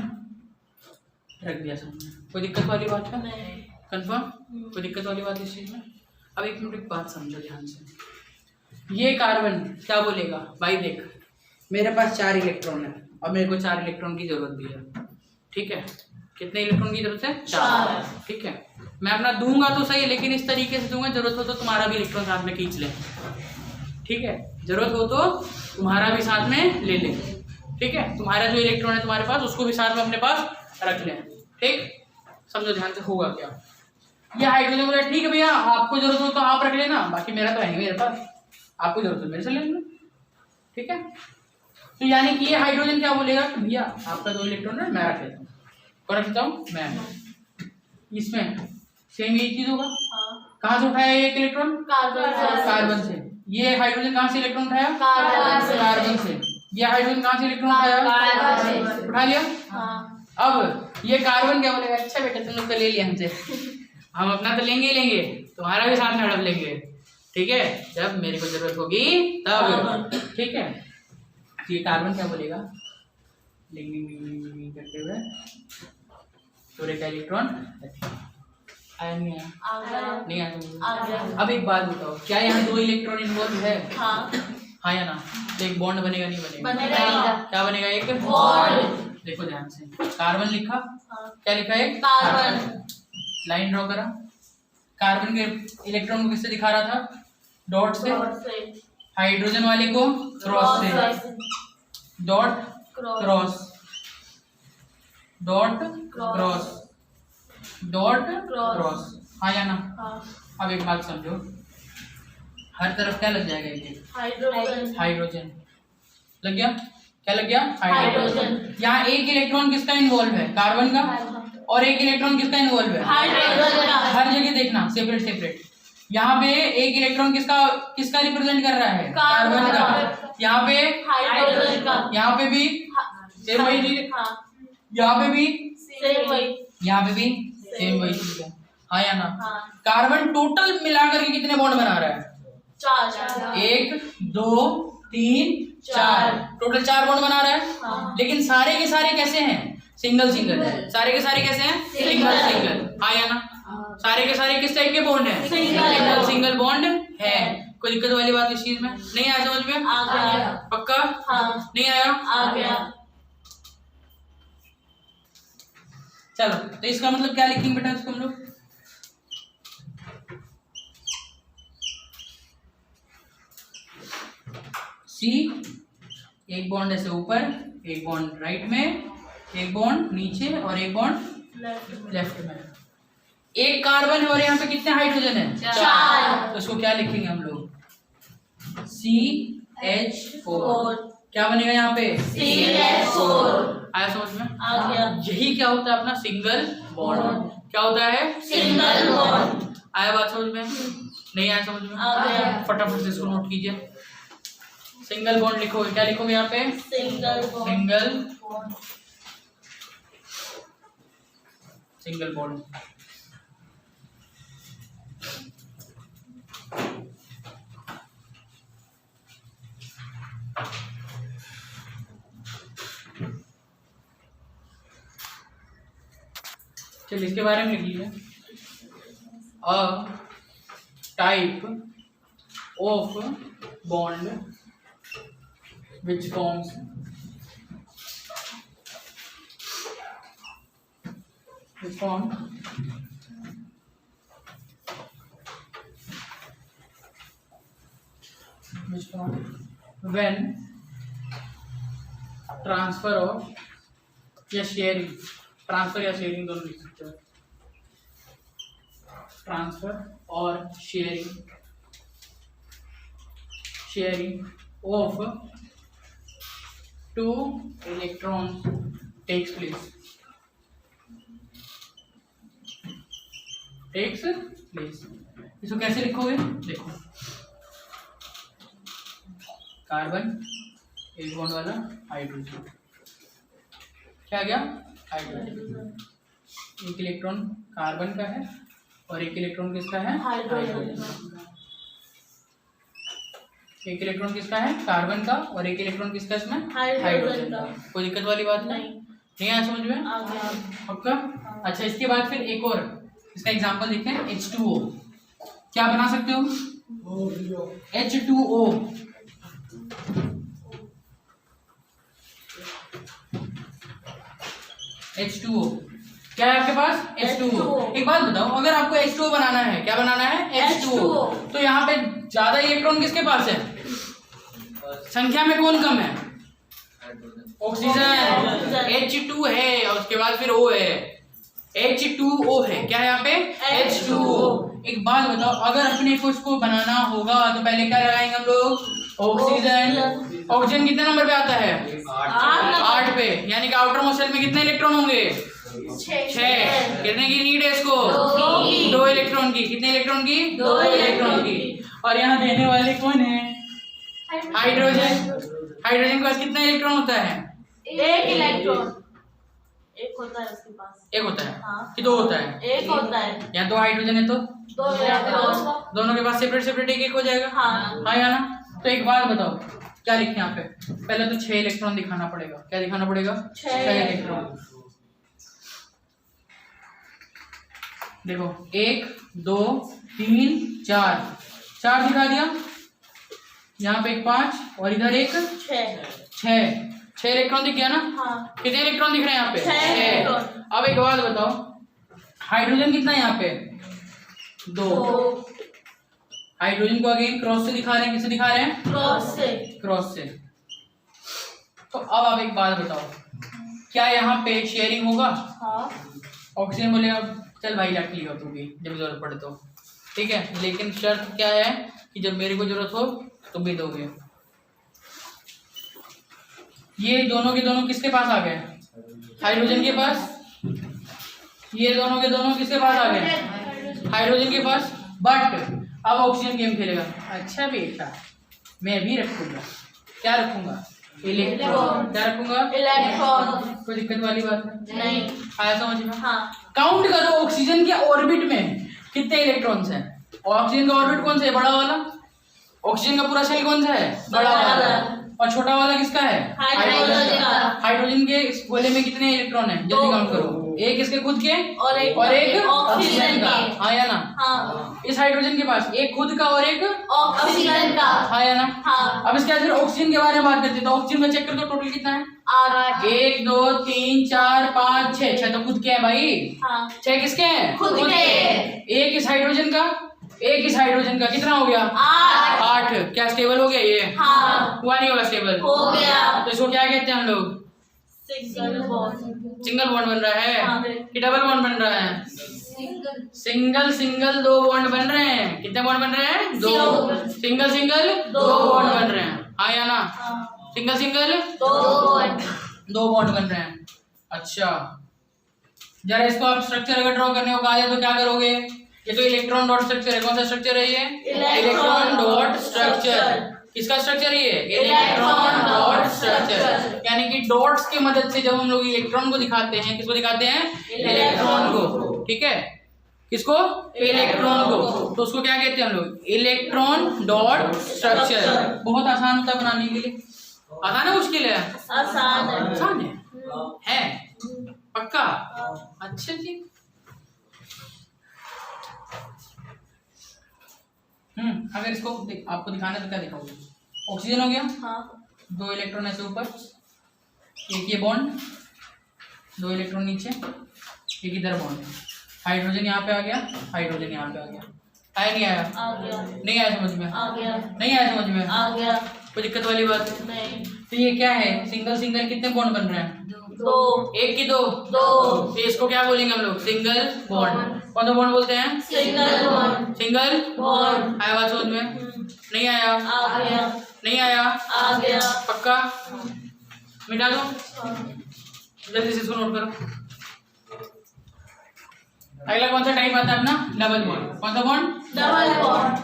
Speaker 1: रख दिया सामने। कोई दिक्कत वाली बात है? नहीं। कंफर्म? कोई दिक्कत वाली बात इस चीज में? अब एक मिनट एक बात समझो ध्यान से। ये कार्बन क्या बोलेगा? भाई देख, मेरे पास 4 इलेक्ट्रॉन है और मेरे को 4 इलेक्ट्रॉन की जरूरत भी है, ठीक है। कितने इलेक्ट्रॉन की जरूरत है? 4। ठीक है, मैं अपना दूंगा तो सही, लेकिन इस तरीके से दूंगा, जरूरत हो तो तुम्हारा भी इलेक्ट्रॉन साथ में खींच ले, ठीक है। जरूरत हो तो तुम्हारा भी साथ में ले ले, ठीक है। तुम्हारा जो इलेक्ट्रॉन है तुम्हारे पास, उसको भी साथ में अपने पास रख लें, ठीक। समझो ध्यान से, होगा क्या? ये हाइड्रोजन बोला ठीक है भैया, आपको जरूरत हो तो आप रख लेना, बाकी मेरा तो है नहीं मेरे पास, आपको जरूरत है मेरे से ले लेना, ठीक है। तो यानी कि ये हाइड्रोजन क्या बोलेगा कि भैया आपका 2 इलेक्ट्रॉन है, मैं रख लेता हूँ, कौन रखता हूँ? मैं। इसमें सेम यही चीज होगा। कहाँ से उठाया एक इलेक्ट्रॉन? कार्बन से। ये हाइड्रोजन कहाँ से इलेक्ट्रॉन उठाया? कार्बन से। ये हाइड्रोजन कहाँ से इलेक्ट्रॉन उठाया? उठा लिया। अब ये कार्बन क्या बोलेगा, अच्छा बेटा तुम लोग तो ले लिया हमसे, हम अपना तो लेंगे ही लेंगे, तुम्हारा भी साथ में हड़प लेंगे, ठीक है, जब मेरे को जरूरत होगी तब, ठीक है। तो ये कार्बन क्या बोलेगा, लिंग करते हुए पूरे का इलेक्ट्रॉन आया नहीं आया, नहीं आया। अब एक बात बताओ, क्या यहाँ 2 इलेक्ट्रॉन इन्वॉल्व है? हाँ या ना? तो एक बॉन्ड बनेगा नहीं बनेगा? क्या बनेगा? एक बॉन्ड। देखो ध्यान से, कार्बन लिखा, क्या लिखा है? कार्बन। लाइन ड्रॉ करा, कार्बन के इलेक्ट्रॉन को किससे दिखा रहा था? डॉट से। हाइड्रोजन वाले को क्रॉस से, dot cross, dot cross, dot cross, हाँ या ना? अब एक बात समझो, हर तरफ क्या लग जाएगा? एक हाइड्रोजन लग गया, क्या लग गया? हाइड्रोजन। यहाँ एक इलेक्ट्रॉन किसका इन्वॉल्व है? कार्बन का। और एक इलेक्ट्रॉन किसका इन्वॉल्व है? हाइड्रोजन का। हर जगह देखना सेपरेट सेपरेट। यहाँ पे एक इलेक्ट्रॉन किसका रिप्रेजेंट कर रहा है? कार्बन का। यहाँ पे हाइड्रोजन का। यहाँ पे भी सेम वही चीज, यहाँ पे भी सेम वही, यहाँ पे भी सेम वही चीज है, हाँ या ना? कार्बन टोटल मिलाकर के कितने बॉन्ड बना रहा है? 4। 1 2 3 4, टोटल 4 बॉन्ड बना रहा है। लेकिन सारे के सारे कैसे हैं? Single single. सारे के सारे कैसे हैं? सिंगल सिंगल, हाँ या ना? सारे के सारे किस टाइप के बॉन्ड हैं? सिंगल सिंगल बॉन्ड है। कोई दिक्कत वाली बात इस चीज में नहीं आया? समझ में आ गया? पक्का? नहीं आया? आ गया। चलो, तो इसका मतलब क्या लिखेंगे बेटा इसको हम लोग? सी, एक बॉन्ड ऐसे ऊपर, एक बॉन्ड राइट में, एक बॉन्ड नीचे और एक बॉन्ड लेफ्ट में। एक कार्बन है और यहाँ पे कितने हाइड्रोजन है? 4। तो इसको क्या लिखेंगे हम लोग? CH4। क्या बनेगा यहाँ पे? CH4। आया समझ में? आ गया। यही क्या होता है अपना सिंगल बॉन्ड। क्या होता है? Single bond. आया बात समझ में? नहीं आया समझ में? आ गया। फटाफट से इसको नोट कीजिए। सिंगल बॉन्ड लिखोगे, क्या लिखोगे यहाँ पे? Single bond. Single bond. चलिए इसके बारे में लिख लीजिए। A type of bond which forms when transfer of या शेयरिंग, ट्रांसफर या शेयरिंग दोनों लिख सकते हो। ट्रांसफर और sharing of 2 electrons takes place। इसको कैसे लिखोगे? देखो, कार्बन एक बॉन्ड वाला हाइड्रोजन, क्या गया? हाइड्रोजन। एक इलेक्ट्रॉन कार्बन का है और एक इलेक्ट्रॉन किसका है? हाइड्रोजन। एक इलेक्ट्रॉन किसका है? कार्बन का। और एक इलेक्ट्रॉन किसका इसमें? हाइड्रोजन का। कोई दिक्कत वाली बात नहीं आया समझ में? पक्का? अच्छा, इसके बाद फिर एक और इसका एग्जांपल देखते हैं। H2O क्या बना सकते हो? H2O। H2O क्या है आपके पास? H2O। एक बात बताओ, अगर आपको H2O बनाना है, क्या बनाना है? H2O। तो यहाँ पे ज्यादा इलेक्ट्रॉन किसके पास है? संख्या में कौन कम है? ऑक्सीजन। H2 है और उसके बाद फिर O है, H2O है। क्या है यहाँ पे? H2O। एक बात बताओ, अगर अपने को इसको बनाना होगा तो पहले क्या लगाएंगे हम लोग? ऑक्सीजन। ऑक्सीजन कितने नंबर पे आता है? 8 पे। यानी कि आउटर मोस्ट शेल में कितने इलेक्ट्रॉन होंगे? 6। कितने की नीड है इसको? 2 इलेक्ट्रॉन की। कितने इलेक्ट्रॉन की? 2 इलेक्ट्रॉन की। और यहाँ देने वाले कौन है? हाइड्रोजन। हाइड्रोजन के पास कितना इलेक्ट्रॉन होता है? 1 इलेक्ट्रॉन।
Speaker 2: एक होता है उसके पास।
Speaker 1: एक होता है
Speaker 2: हाँ।
Speaker 1: कि दो होता है?
Speaker 2: एक होता है।
Speaker 1: या दो हाइड्रोजन है तो
Speaker 2: दो इलेक्ट्रॉन।
Speaker 1: दोनों के पास सेपरेट सेपरेट एक एक हो जाएगा।
Speaker 2: हाँ।
Speaker 1: हाँ या ना? तो एक बात बताओ, क्या लिखें यहाँ पे? पहले तो 6 इलेक्ट्रॉन दिखाना पड़ेगा। क्या दिखाना पड़ेगा? 6 इलेक्ट्रॉन। देखो 1 2 3 4 दिखा दिया। यहाँ पे एक 5 और इधर एक 6 इलेक्ट्रॉन दिख गया ना?
Speaker 2: हाँ।
Speaker 1: कितने इलेक्ट्रॉन दिख रहे हैं यहाँ पे?
Speaker 2: 6 इलेक्ट्रॉन।
Speaker 1: अब एक बात बताओ, हाइड्रोजन कितना है यहाँ पे? 2। हाइड्रोजन को अगेन क्रॉस से दिखा रहे हैं। किससे दिखा रहे हैं? क्रॉस से। तो अब आप एक बात बताओ, क्या यहाँ पे शेयरिंग होगा?
Speaker 2: हाँ।
Speaker 1: ऑक्सीजन बोलेगा चल भाई रख लियो तू भी जब जरूरत पड़े तो, ठीक है, लेकिन शर्त क्या है कि जब मेरे को जरूरत हो तुम भी दोगे। ये दोनों के दोनों किसके पास आ गए? हाइड्रोजन के पास। ये दोनों के दोनों किसके पास आ गए? हाइड्रोजन के पास। बट अब ऑक्सीजन गेम खेलेगा। अच्छा बेटा मैं भी रखूंगा। क्या रखूंगा? इलेक्ट्रॉन। क्या रखूंगा?
Speaker 2: इलेक्ट्रॉन।
Speaker 1: कोई दिक्कत वाली बात
Speaker 2: नहीं।
Speaker 1: आया समझ में?
Speaker 2: हाँ।
Speaker 1: काउंट करो ऑक्सीजन के ऑर्बिट में कितने इलेक्ट्रॉन्स हैं। ऑक्सीजन का ऑर्बिट कौन सा है? बड़ा वाला। ऑक्सीजन का पूरा शेल कौन सा है? बड़ा वाला। और छोटा वाला किसका है?
Speaker 2: हाइड्रोजन का।
Speaker 1: हाइड्रोजन के इस गोले में कितने इलेक्ट्रॉन हैं? जल्दी काउंट करो। एक इसके खुद के
Speaker 2: और एक
Speaker 1: ऑक्सीजन का। हाँ या ना?
Speaker 2: हाँ।
Speaker 1: इस हाइड्रोजन के पास एक खुद का और एक
Speaker 2: ऑक्सीजन का।
Speaker 1: हाँ या ना?
Speaker 2: हाँ।
Speaker 1: अब इसके बाद ऑक्सीजन के बारे में बात करते हैं। तो ऑक्सीजन का चेक कर दो, टोटल कितना है?
Speaker 2: 8।
Speaker 1: 1 2 3 4 5 6। 6 तो खुद के हैं भाई।
Speaker 2: हाँ।
Speaker 1: 6 किसके हैं?
Speaker 2: खुद के।
Speaker 1: एक इस हाइड्रोजन का, एक इस हाइड्रोजन का। कितना हो गया? 8। क्या स्टेबल हो गया ये?
Speaker 2: हाँ।
Speaker 1: हुआ नहीं होगा स्टेबल?
Speaker 2: हो गया।
Speaker 1: तो इसको क्या कहते हैं हम लोग?
Speaker 2: Single bond.
Speaker 1: सिंगल बॉन्ड बन रहा है
Speaker 2: हाँ।
Speaker 1: कि डबल बॉन्ड बन रहा है? सिंगल 2 बॉन्ड बन रहे हैं। कितने बॉन्ड बन रहे हैं? 2। सिंगल 2 बॉन्ड बन रहे हैं। हाँ या ना? सिंगल 2 बॉन्ड बन रहे हैं। अच्छा जरा इसको आप स्ट्रक्चर अगर ड्रॉ करने को कहा जाए तो क्या करोगे? ये तो इलेक्ट्रॉन डॉट स्ट्रक्चर है। कौन सा स्ट्रक्चर है ये? Electron dot structure. किसका स्ट्रक्चर है ये? Electron dot structure. यानी कि डॉट्स की मदद से जब हम लोग इलेक्ट्रॉन को दिखाते हैं, किसको दिखाते हैं? इलेक्ट्रॉन को। ठीक है, किसको? इलेक्ट्रॉन को। तो उसको क्या कहते हैं हम लोग? Electron dot structure. बहुत आसान होता है बनाने के लिए। आसान है मुश्किल है?
Speaker 2: आसान है।
Speaker 1: आसान है पक्का? अच्छा जी। अगर इसको आपको दिखाना है तो क्या दिखाओगे? ऑक्सीजन हो गया।
Speaker 2: हाँ।
Speaker 1: 2 इलेक्ट्रॉन ऐसे ऊपर, एक ये बॉन्ड, 2 इलेक्ट्रॉन नीचे, एक इधर बॉन्ड। हाइड्रोजन यहाँ पे आ गया, हाइड्रोजन यहाँ पे आ गया। आया नहीं आया?
Speaker 2: आ गया।
Speaker 1: नहीं आया समझ में?
Speaker 2: आ गया।
Speaker 1: नहीं आया समझ में?
Speaker 2: आ गया।
Speaker 1: कोई दिक्कत वाली बात
Speaker 2: नहीं।
Speaker 1: तो ये क्या है? सिंगल कितने बॉन्ड बन रहे हैं?
Speaker 2: 2।
Speaker 1: एक की 2। तो इसको क्या बोलेंगे हम लोग? Single bond. कौन सा बॉन्ड बोलते हैं?
Speaker 2: Single bond.
Speaker 1: आया बात समझ में? नहीं आया?
Speaker 2: आ गया।
Speaker 1: नहीं आया?
Speaker 2: आ गया।
Speaker 1: पक्का? मिटा दो जल्दी से, इसको नोट करो। अगला कौन सा टाइप आता है अपना? Double bond. कौन सा bond?
Speaker 2: Double bond.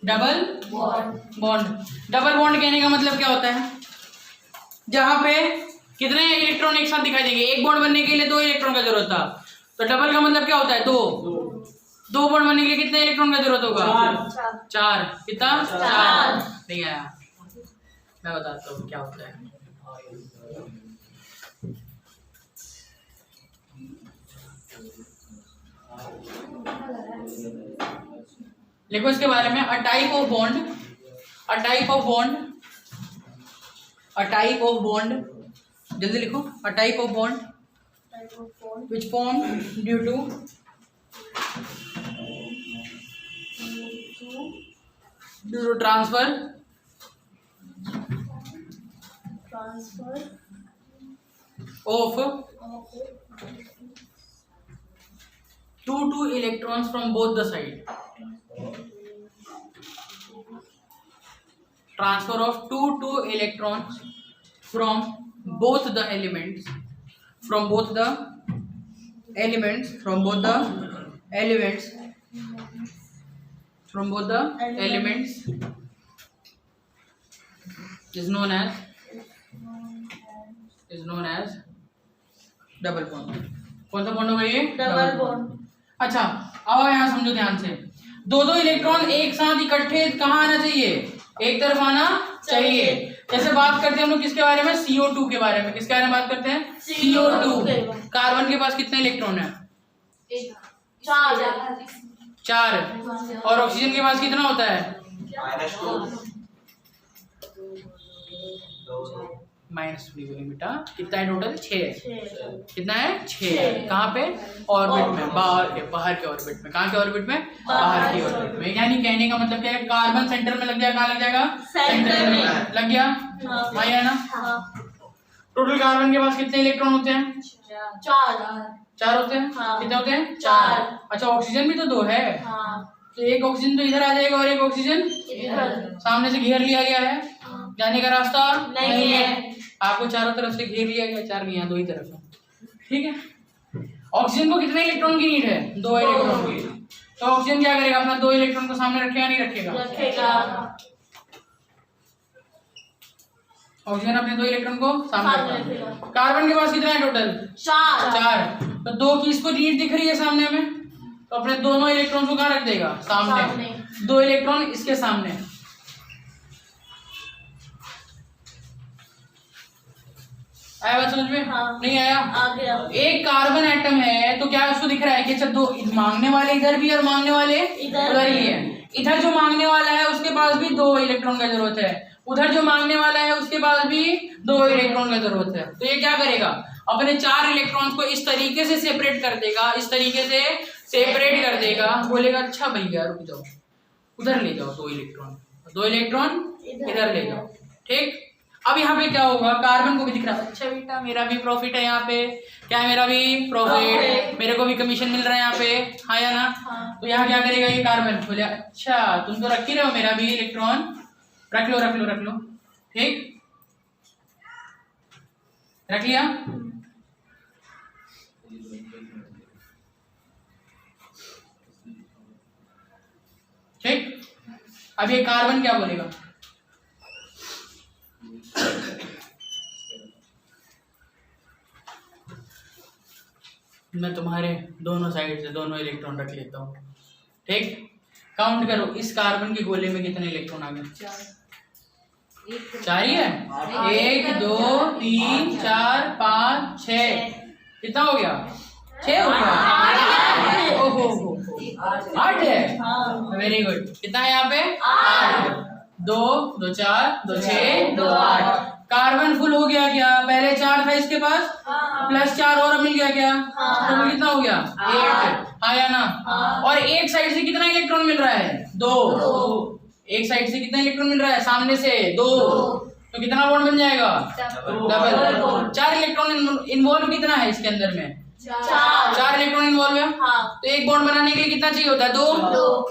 Speaker 1: Double bond. Double bond कहने का मतलब क्या होता है? जहां पे कितने इलेक्ट्रॉन एक साथ दिखाई देंगे? एक बॉन्ड बनने के लिए 2 इलेक्ट्रॉन का जरूरत था। तो डबल का मतलब क्या होता है? 2 बॉन्ड बनने के लिए कितने इलेक्ट्रॉन का जरूरत होगा? 4। कितना? 4। नहीं आया? मैं बताता हूँ क्या होता है। लिखो इसके बारे में। A type of bond, a type of bond, a type of bond, जल्दी लिखो। A type of bond which form due to transfer of 2 electrons from both the side. Transfer of 2 electrons from both the elements, from both the elements, from both the elements, from both the elements is known as double bond. कौन सा bond होगा ये?
Speaker 2: Double bond.
Speaker 1: अच्छा अब यहाँ समझो ध्यान से, दो दो इलेक्ट्रॉन एक साथ इकट्ठे कहाँ आना चाहिए? एक तरफ आना चाहिए। जैसे बात करते हैं हम लोग किसके बारे में? CO2 के बारे में। किसके बारे में बात करते हैं? CO2। कार्बन के पास कितने इलेक्ट्रॉन है? 4। और ऑक्सीजन के पास कितना होता है? -3 बोले बेटा। कितना है टोटल? 6। कितना है? 6। कहाँ पे? ऑर्बिट में, बाहर के ऑर्बिट में। कहाँ के ऑर्बिट में? बाहर की ऑर्बिट में। यानी कहने का मतलब क्या है? कार्बन सेंटर में लग जाएगा। कहाँ लग जाएगा? सेंटर में लग गया। आया ना? टोटल कार्बन के पास कितने इलेक्ट्रॉन होते हैं? 4 होते हैं। कितने होते हैं? 4। अच्छा ऑक्सीजन भी तो 2 है। तो एक ऑक्सीजन तो इधर आ जाएगा और एक ऑक्सीजन सामने से घेर लिया गया है, जाने का रास्ता नहीं है। आपको चारों तरफ से घेर लिया गया, 4 नहीं, यहाँ 2 ही तरफ है। ठीक है। ऑक्सीजन को कितने इलेक्ट्रॉन की नीड है? 2 इलेक्ट्रॉन की। तो ऑक्सीजन क्या करेगा? अपना 2 इलेक्ट्रॉन को सामने रखेगा नहीं रखेगा? ऑक्सीजन अपने 2 इलेक्ट्रॉन को सामने रखेगा। कार्बन के पास कितना है टोटल? 4। तो 2 की इसको नीड दिख रही है सामने में, तो अपने दोनों इलेक्ट्रॉन को कहाँ रख देगा? सामने। 2 इलेक्ट्रॉन इसके सामने। आया बात समझ में? नहीं आया?
Speaker 2: आ गया। एक
Speaker 1: कार्बन एटम है तो क्या उसको दिख रहा है कि अच्छा 2 मांगने वाले इधर भी और मांगने वाले उधर ही है। इधर जो मांगने वाला है उसके पास भी 2 इलेक्ट्रॉन का जरूरत है, उधर जो मांगने वाला है उसके पास भी 2 इलेक्ट्रॉन का जरूरत है। तो ये क्या करेगा? अपने 4 इलेक्ट्रॉन को इस तरीके से सेपरेट कर देगा, इस तरीके से सेपरेट कर देगा। बोलेगा अच्छा भैया रुक जाओ, उधर ले जाओ 2 इलेक्ट्रॉन, 2 इलेक्ट्रॉन इधर ले जाओ। ठीक। अब यहाँ पे क्या होगा? कार्बन को भी दिख रहा है अच्छा बेटा मेरा भी प्रॉफिट है यहाँ पे। क्या है? मेरा भी प्रॉफिट, मेरे को भी कमीशन मिल रहा है यहाँ पे। हाँ या ना? तो यहाँ क्या करेगा ये कार्बन? बोले अच्छा तुम तो रख ही रहे हो मेरा भी इलेक्ट्रॉन, रख लो रख लो रख लो। ठीक, रख लिया। ठीक। अब ये कार्बन क्या बोलेगा? मैं तुम्हारे दोनों साइड से दोनों इलेक्ट्रॉन रख लेता हूँ। ठीक। काउंट करो इस कार्बन के गोले में कितने इलेक्ट्रॉन आ गए? 4 ही है। 1 2 3 4 5 6। कितना हो गया? 6 हो गया। ओहो 8 है। Very good. कितना है यहाँ पे? 8। 2 2 4 2 6 2 8। कार्बन फुल हो गया क्या? पहले 4 था इसके पास, प्लस 4 और मिल गया क्या? तो कितना हो गया? 8। आया ना? और एक साइड से कितना इलेक्ट्रॉन मिल रहा है? 2। एक साइड से कितना इलेक्ट्रॉन मिल रहा है? सामने से 2। तो कितना बॉन्ड बन जाएगा? डबल। 4 इलेक्ट्रॉन इन्वॉल्व कितना है इसके अंदर में? 4 इलेक्ट्रॉन इन्वॉल्व है। तो एक बॉन्ड बनाने के लिए कितना चाहिए होता है? 2।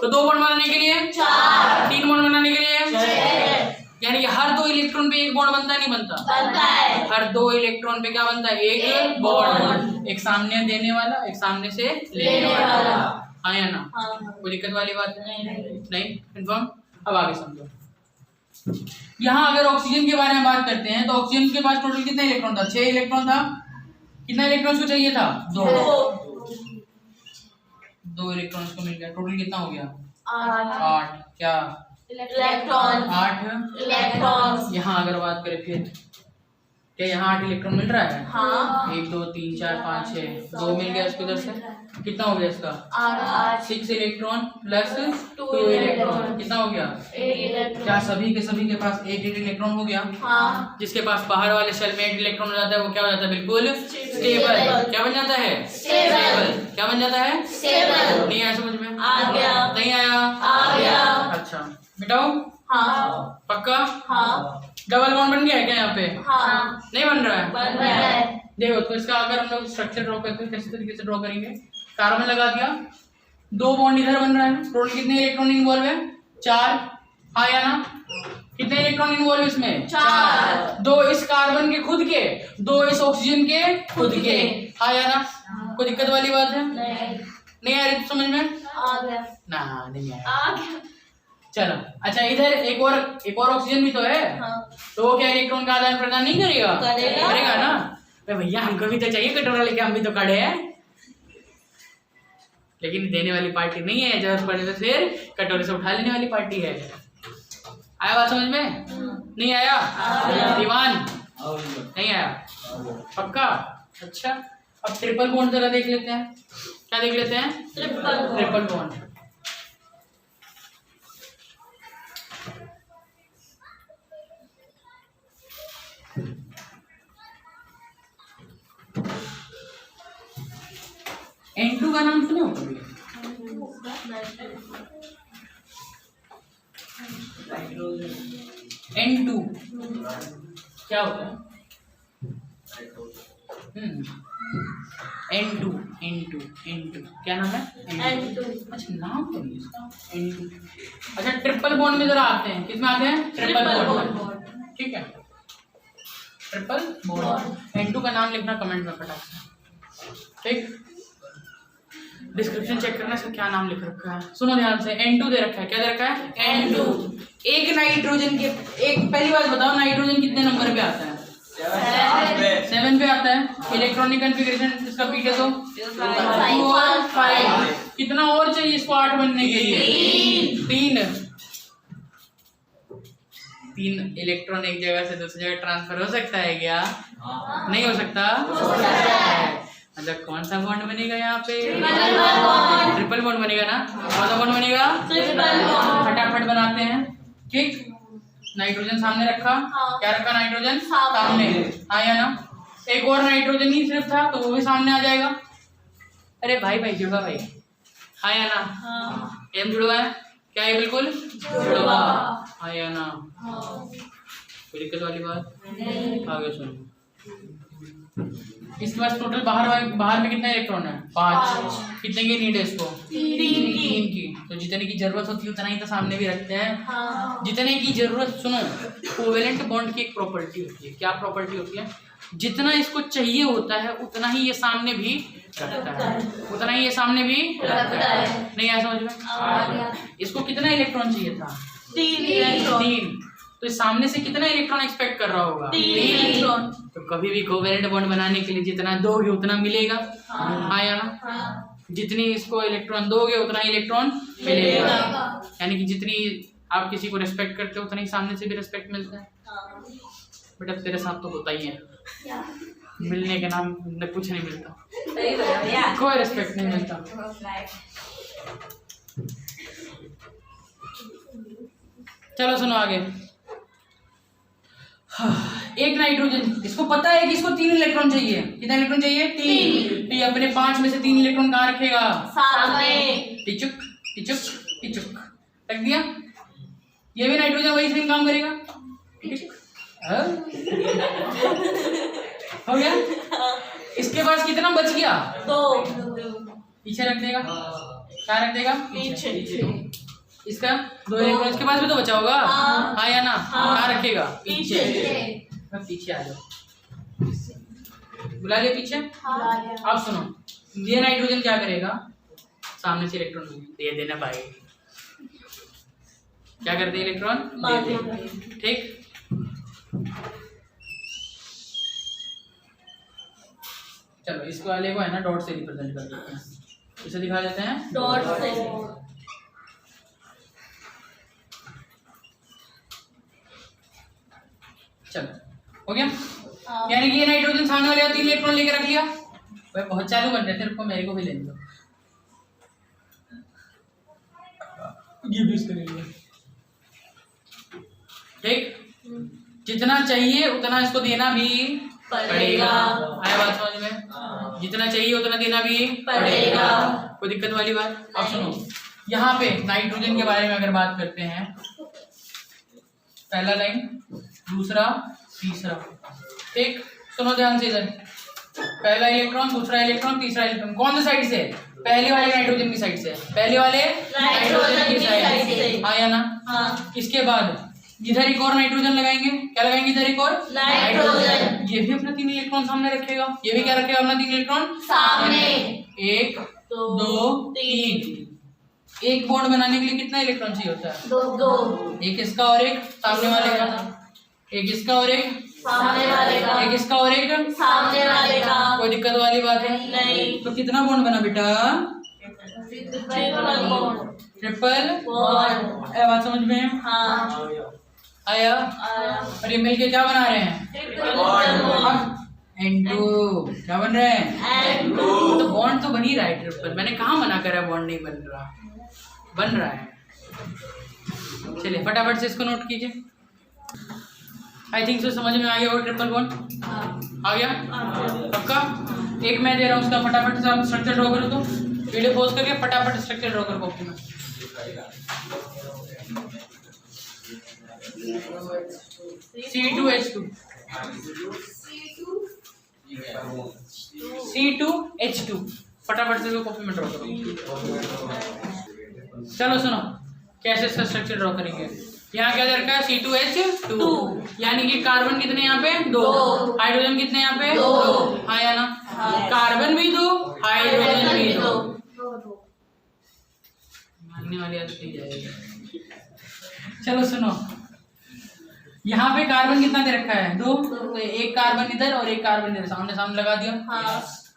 Speaker 1: तो 2 बॉन्ड बनाने के लिए 4। 3 बॉन्ड बनाने के लिए 6। यानी कि हर 2 इलेक्ट्रॉन पे एक बॉन्ड बनता है नहीं बनता? बनता है। हर 2 इलेक्ट्रॉन पे क्या बनता है? एक बॉन्ड। एक सामने देने वाला, एक सामने से लेने वाला। हाँ या ना? कोई दिक्कत वाली बात नहीं? कंफर्म? अब आगे समझो। यहाँ अगर ऑक्सीजन के बारे में बात करते हैं तो ऑक्सीजन के पास टोटल कितना इलेक्ट्रॉन था? 6 इलेक्ट्रॉन था। कितना इलेक्ट्रॉन उसको चाहिए था? 2 इलेक्ट्रॉन उसको मिल गया। टोटल कितना हो गया? 8। क्या
Speaker 2: इलेक्ट्रॉन?
Speaker 1: 8
Speaker 2: इलेक्ट्रॉन।
Speaker 1: यहाँ अगर बात करें फिर क्या यहाँ 8 इलेक्ट्रॉन मिल रहा है? हाँ। 1 2 3 4 5 6 2 मिल गया इसको इधर से। कितना हो गया इसका? 6 इलेक्ट्रॉन प्लस 2 इलेक्ट्रॉन। कितना हो गया?
Speaker 2: 8 इलेक्ट्रॉन।
Speaker 1: क्या सभी के पास 8 इलेक्ट्रॉन हो गया? हाँ। जिसके पास बाहर वाले शेल में 8 इलेक्ट्रॉन हो जाता है वो क्या हो जाता है? बिल्कुल स्टेबल। क्या बन जाता है? स्टेबल। क्या बन जाता है? स्टेबल। नहीं आया समझ में? आ गया। नहीं आया? आ गया। अच्छा मिटाओ। हाँ। पक्का? हाँ। डबल बॉन्ड बन गया है क्या यहाँ पे? हाँ। नहीं बन रहा है? बन रहा है। देखो तो इसका अगर हम लोग स्ट्रक्चर ड्रॉ करते हैं कैसे तरीके से ड्रॉ करेंगे? कार्बन लगा दिया, 2 बॉन्ड इधर बन रहा है। टोटल कितने इलेक्ट्रॉन इन्वॉल्व है? 4। हाँ या ना? कितने इलेक्ट्रॉन इन्वॉल्व इसमें? 4। 2 इस कार्बन के खुद के, 2 इस ऑक्सीजन के खुद के। हाँ या ना? कोई दिक्कत वाली बात है? नहीं आ रही समझ में?
Speaker 2: आ गया
Speaker 1: ना नहीं आया। चलो अच्छा इधर एक और ऑक्सीजन भी तो है। हाँ। तो वो क्या इलेक्ट्रॉन का आदान प्रदान नहीं करेगा? करेगा ना। भैया हमको भी तो चाहिए कटोरा लेके, हम भी तो खड़े हैं। लेकिन देने वाली पार्टी नहीं है, जरूरत पड़ने पे फिर कटोरे से उठा लेने वाली पार्टी है। आया बात समझ में? नहीं आया? दीवान नहीं आया? पक्का? अच्छा, अब ट्रिपल बॉन्ड जरा देख लेते हैं। क्या देख लेते हैं? Triple bond. N2 का नाम सुने हो कभी? N2 क्या होता है? N2 क्या नाम है? N2। अच्छा, नाम तो नहीं इसका N2। अच्छा, ट्रिपल बॉन्ड में जरा आते हैं। किसमें आते हैं? Triple bond. ठीक है, ट्रिपल बॉन्ड। N2 का नाम लिखना कमेंट में फटाक से। ठीक, डिस्क्रिप्शन चेक करना इसका क्या नाम लिख रखा है। सुनो ध्यान से, N2 दे रखा है। क्या दे रखा है? N2। एक नाइट्रोजन के, एक पहली बात बताओ, नाइट्रोजन कितने नंबर पे आता है? 7 पे आता है। इलेक्ट्रॉनिक कॉन्फ़िगरेशन इसका पीटे तो 2 और 5। कितना और चाहिए इसको 8 बनने के लिए? 3 इलेक्ट्रॉन एक जगह से दूसरी जगह ट्रांसफर हो सकता है क्या? नहीं हो सकता? मतलब कौन सा बॉन्ड बनेगा यहाँ पे? ट्रिपल बॉन्ड बनेगा ना। कौन सा बॉन्ड बनेगा? फटाफट बनाते हैं। ठीक, नाइट्रोजन सामने रखा। क्या रखा? नाइट्रोजन सामने। आया ना? एक और नाइट्रोजन ही सिर्फ था तो वो भी सामने आ जाएगा। अरे भाई जुड़ा भाई, आया ना? एम जुड़ा है क्या? है बिल्कुल जुड़ा। आया ना? कोई दिक्कत वाली बात? आगे सुनो। इसके पास टोटल बाहर में कितने इलेक्ट्रॉन है? 5। कितने की नीड है इसको? 3 की। तो जितने की जरूरत होती है उतना ही तो सामने भी रखते हैं। जितने की जरूरत, सुनो, कोवेलेंट बॉन्ड की एक प्रॉपर्टी होती है। क्या प्रॉपर्टी होती है? जितना इसको चाहिए होता है उतना ही ये सामने भी रखता है, उतना ही ये सामने भी रखता है। नहीं आया समझ में? इसको कितना इलेक्ट्रॉन चाहिए था? 3। तो इस सामने से कितना इलेक्ट्रॉन एक्सपेक्ट कर रहा होगा? 3 इलेक्ट्रॉन। तो कभी भी कोवेलेंट बॉन्ड बनाने के लिए जितना दोगे उतना मिलेगा। आया ना? जितनी इसको इलेक्ट्रॉन दोगे उतना ही इलेक्ट्रॉन मिलेगा। यानी कि जितनी आप किसी को रिस्पेक्ट करते हो उतना ही सामने से भी रिस्पेक्ट मिलता है। बेटा तेरे साथ तो होता ही है, मिलने के नाम कुछ नहीं मिलता, कोई रिस्पेक्ट नहीं मिलता। चलो सुनो आगे। एक नाइट्रोजन, इसको पता है कि इसको 3 इलेक्ट्रॉन चाहिए। कितना इलेक्ट्रॉन चाहिए? 3। तो ये अपने 5 में से 3 इलेक्ट्रॉन कहाँ रखेगा? सामने। टिचुक टिचुक टिचुक रख दिया। ये भी नाइट्रोजन वही सेम काम करेगा। हो गया। इसके पास कितना बच गया? 2। पीछे रख देगा। क्या रख देगा? पीछे। इसका 2 इलेक्ट्रॉन इसके पास भी तो बचा होगा। हाँ या ना? कहाँ रखेगा? पीछे। पीछे आ जाओ, बुला लिया पीछे। अब सुनो, ये नाइट्रोजन क्या करेगा? सामने से इलेक्ट्रॉन दे देना भाई। क्या करते हैं? इलेक्ट्रॉन दे दे। ठीक, चलो इस वाले को है ना डॉट से रिप्रेजेंट कर देते हैं। इसे दिखा देते हैं डॉट से। चलो हो गया। यानी कि ये नाइट्रोजन सामने वाले 3 इलेक्ट्रॉन लेकर रख लिया। भाई बहुत चालू बन रहे थे, रुको मेरे को भी लेने दो। ये भी इसके लिए ठीक, जितना चाहिए उतना इसको देना भी पड़ेगा। आया बात समझ में? जितना चाहिए उतना देना भी पड़ेगा। कोई दिक्कत वाली बात? अब सुनो, यहाँ पे नाइट्रोजन के बारे में अगर बात करते हैं, पहला लाइन, दूसरा, तीसरा। ठीक, सुनो ध्यान से इधर। पहला इलेक्ट्रॉन, दूसरा इलेक्ट्रॉन, तीसरा इलेक्ट्रॉन कौन सी साइड से? पहले वाले नाइट्रोजन की साइड से। पहले वाले नाइट्रोजन की साइड से। हाँ या ना? हाँ। इसके बाद इधर एक और नाइट्रोजन लगाएंगे। क्या लगाएंगे? इधर एक और नाइट्रोजन। ये भी अपना 3 इलेक्ट्रॉन सामने रखेगा। ये भी क्या रखेगा? अपना 3 इलेक्ट्रॉन सामने। 1 2 3। एक बॉन्ड बनाने के लिए कितना इलेक्ट्रॉन चाहिए होता है? 2। एक इसका और एक सामने वाले का, एक इसका और एक
Speaker 2: सामने वाले का।
Speaker 1: एक इसका और एक
Speaker 2: सामने वाले का।
Speaker 1: कोई दिक्कत वाली बात है?
Speaker 2: नहीं।
Speaker 1: तो कितना बॉन्ड बना बेटा?
Speaker 2: Triple bond.
Speaker 1: Triple
Speaker 2: bond.
Speaker 1: बात समझ में
Speaker 2: हाँ
Speaker 1: आया?
Speaker 2: आया।
Speaker 1: और ये मिलके क्या बना रहे हैं?
Speaker 2: Triple bond.
Speaker 1: N2 क्या बन रहे हैं?
Speaker 2: N2।
Speaker 1: तो बॉन्ड तो बन ही रहा है ट्रिपल। मैंने कहाँ मना करा बॉन्ड नहीं बन रहा? बन रहा है। चलिए फटाफट से इसको नोट कीजिए। आई थिंक सो समझ में आ गया वो ट्रिपल बॉन्ड आ गया पक्का? एक मैं दे रहा हूँ उसका, फटाफट से आप स्ट्रक्चर ड्रॉ करो। तो वीडियो पॉज करके फटाफट स्ट्रक्चर ड्रॉ करो कॉपी में। C2H2 C2H2 फटाफट से कॉपी में ड्रॉ करो। चलो सुनो कैसे इसका स्ट्रक्चर ड्रॉ करेंगे। यहाँ क्या दे रखा है? C2H2 यानी कि कार्बन कितने यहाँ पे? 2। हाइड्रोजन कितने यहाँ पे? 2। हाँ या ना? कार्बन भी 2, हाइड्रोजन भी 2। मानने वाली आदत नहीं जाएगी। चलो सुनो यहाँ पे कार्बन कितना दे रखा है? 2। तो एक कार्बन इधर और एक कार्बन इधर सामने सामने लगा दिया।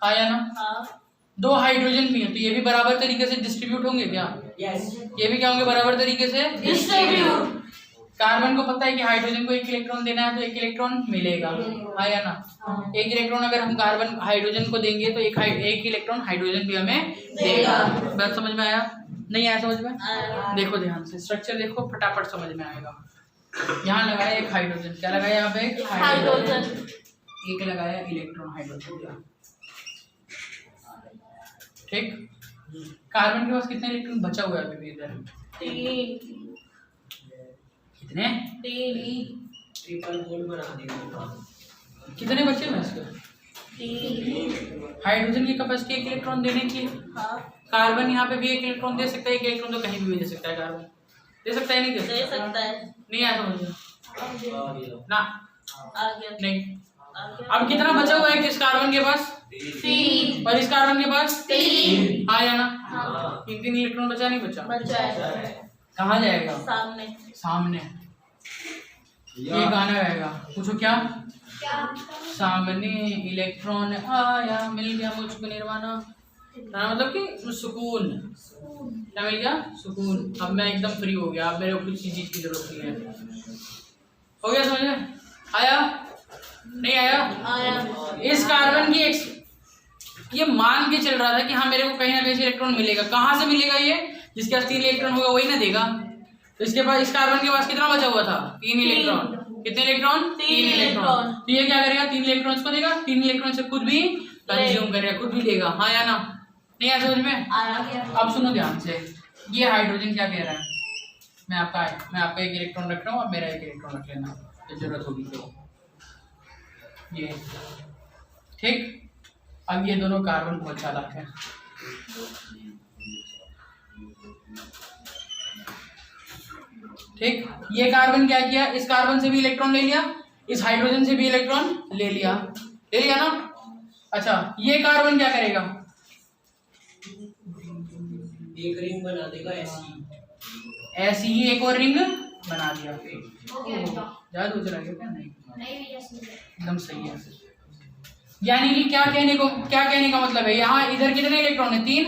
Speaker 1: हाँ या ना? 2 हाइड्रोजन भी है तो ये भी बराबर तरीके से डिस्ट्रीब्यूट होंगे क्या? ये भी क्या होंगे? बराबर तरीके से डिस्ट्रीब्यूट। कार्बन को पता है कि हाइड्रोजन को 1 इलेक्ट्रॉन देना है तो 1 इलेक्ट्रॉन मिलेगा। हाँ या ना? 1 इलेक्ट्रॉन अगर हम कार्बन हाइड्रोजन को देंगे तो एक इलेक्ट्रॉन हाइड्रोजन भी हमें देगा। बात समझ में आया? नहीं आया समझ में? देखो ध्यान से स्ट्रक्चर देखो फटाफट समझ में आएगा। यहाँ लगाया एक हाइड्रोजन, क्या लगाया यहाँ पे?
Speaker 2: हाइड्रोजन।
Speaker 1: एक लगाया इलेक्ट्रॉन हाइड्रोजन दिया। ठीक। कार्बन के पास कितने इलेक्ट्रॉन बचा हुआ है अभी भी इधर?
Speaker 2: 3।
Speaker 1: कितने?
Speaker 2: 3।
Speaker 3: ट्रिपल बॉन्ड बना देगा।
Speaker 1: कितने बचे हुए इसके?
Speaker 2: 3।
Speaker 1: हाइड्रोजन की कैपेसिटी 1 इलेक्ट्रॉन देने की। कार्बन यहाँ पे भी 1 इलेक्ट्रॉन दे सकता है। 1 इलेक्ट्रॉन तो कहीं भी दे सकता है। कार्बन दे सकता है नहीं
Speaker 2: दे सकता है।
Speaker 1: नहीं आया समझ में ना?
Speaker 2: आ गया।
Speaker 1: नहीं। अब कितना बचा हुआ है किस कार्बन के पास?
Speaker 2: 3।
Speaker 1: और इस कार्बन के पास
Speaker 2: 3।
Speaker 1: हाँ या ना?
Speaker 2: हाँ।
Speaker 1: 3 इलेक्ट्रॉन बचा नहीं बचा?
Speaker 2: बचा है।
Speaker 1: कहाँ जाएगा?
Speaker 2: सामने।
Speaker 1: सामने। ये गाना गाएगा। पूछो क्या? सामने इलेक्ट्रॉन आया मिल गया मुझको निर्वाणा। मतलब कि सुकून। क्या मिल गया? सुकून। अब मैं एकदम फ्री हो गया। अब मेरे को किसी चीज की जरूरत नहीं है। हो गया समझ में? आया? नहीं आया?
Speaker 2: आया।
Speaker 1: इस कार्बन की ये मान के चल रहा था कि हाँ मेरे को कहीं ना कहीं से इलेक्ट्रॉन मिलेगा। कहाँ से मिलेगा? ये जिसके पास 3 इलेक्ट्रॉन होगा वही ना देगा। तो इसके पास इस कार्बन के पास कितना बचा हुआ था? 3 इलेक्ट्रॉन। कितने इलेक्ट्रॉन? 3 इलेक्ट्रॉन। तो ये क्या करेगा? 3 इलेक्ट्रॉन को देगा। 3 इलेक्ट्रॉन से खुद भी कंज्यूम करेगा, खुद भी लेगा। हाँ या ना? नहीं आया समझ में? अब सुनो ध्यान से। ये हाइड्रोजन क्या कह रहा है? मैं आपका 1 इलेक्ट्रॉन रख रहा हूँ, अब मेरा 1 इलेक्ट्रॉन रख लेना तो जरूरत होगी तो। ये ठीक। अब ये दोनों कार्बन बहुत चालाक है। ठीक। ये कार्बन क्या किया? इस कार्बन से भी इलेक्ट्रॉन ले लिया, इस हाइड्रोजन से भी इलेक्ट्रॉन ले लिया ना? अच्छा ये कार्बन क्या करेगा?
Speaker 3: एक रिंग बना देगा
Speaker 1: ऐसी ही एक और रिंग बना दिया। जादू चला गया क्या? नहीं एकदम सही है। यानी कि क्या कहने का मतलब है? यहाँ इधर कितने इलेक्ट्रॉन है? 3।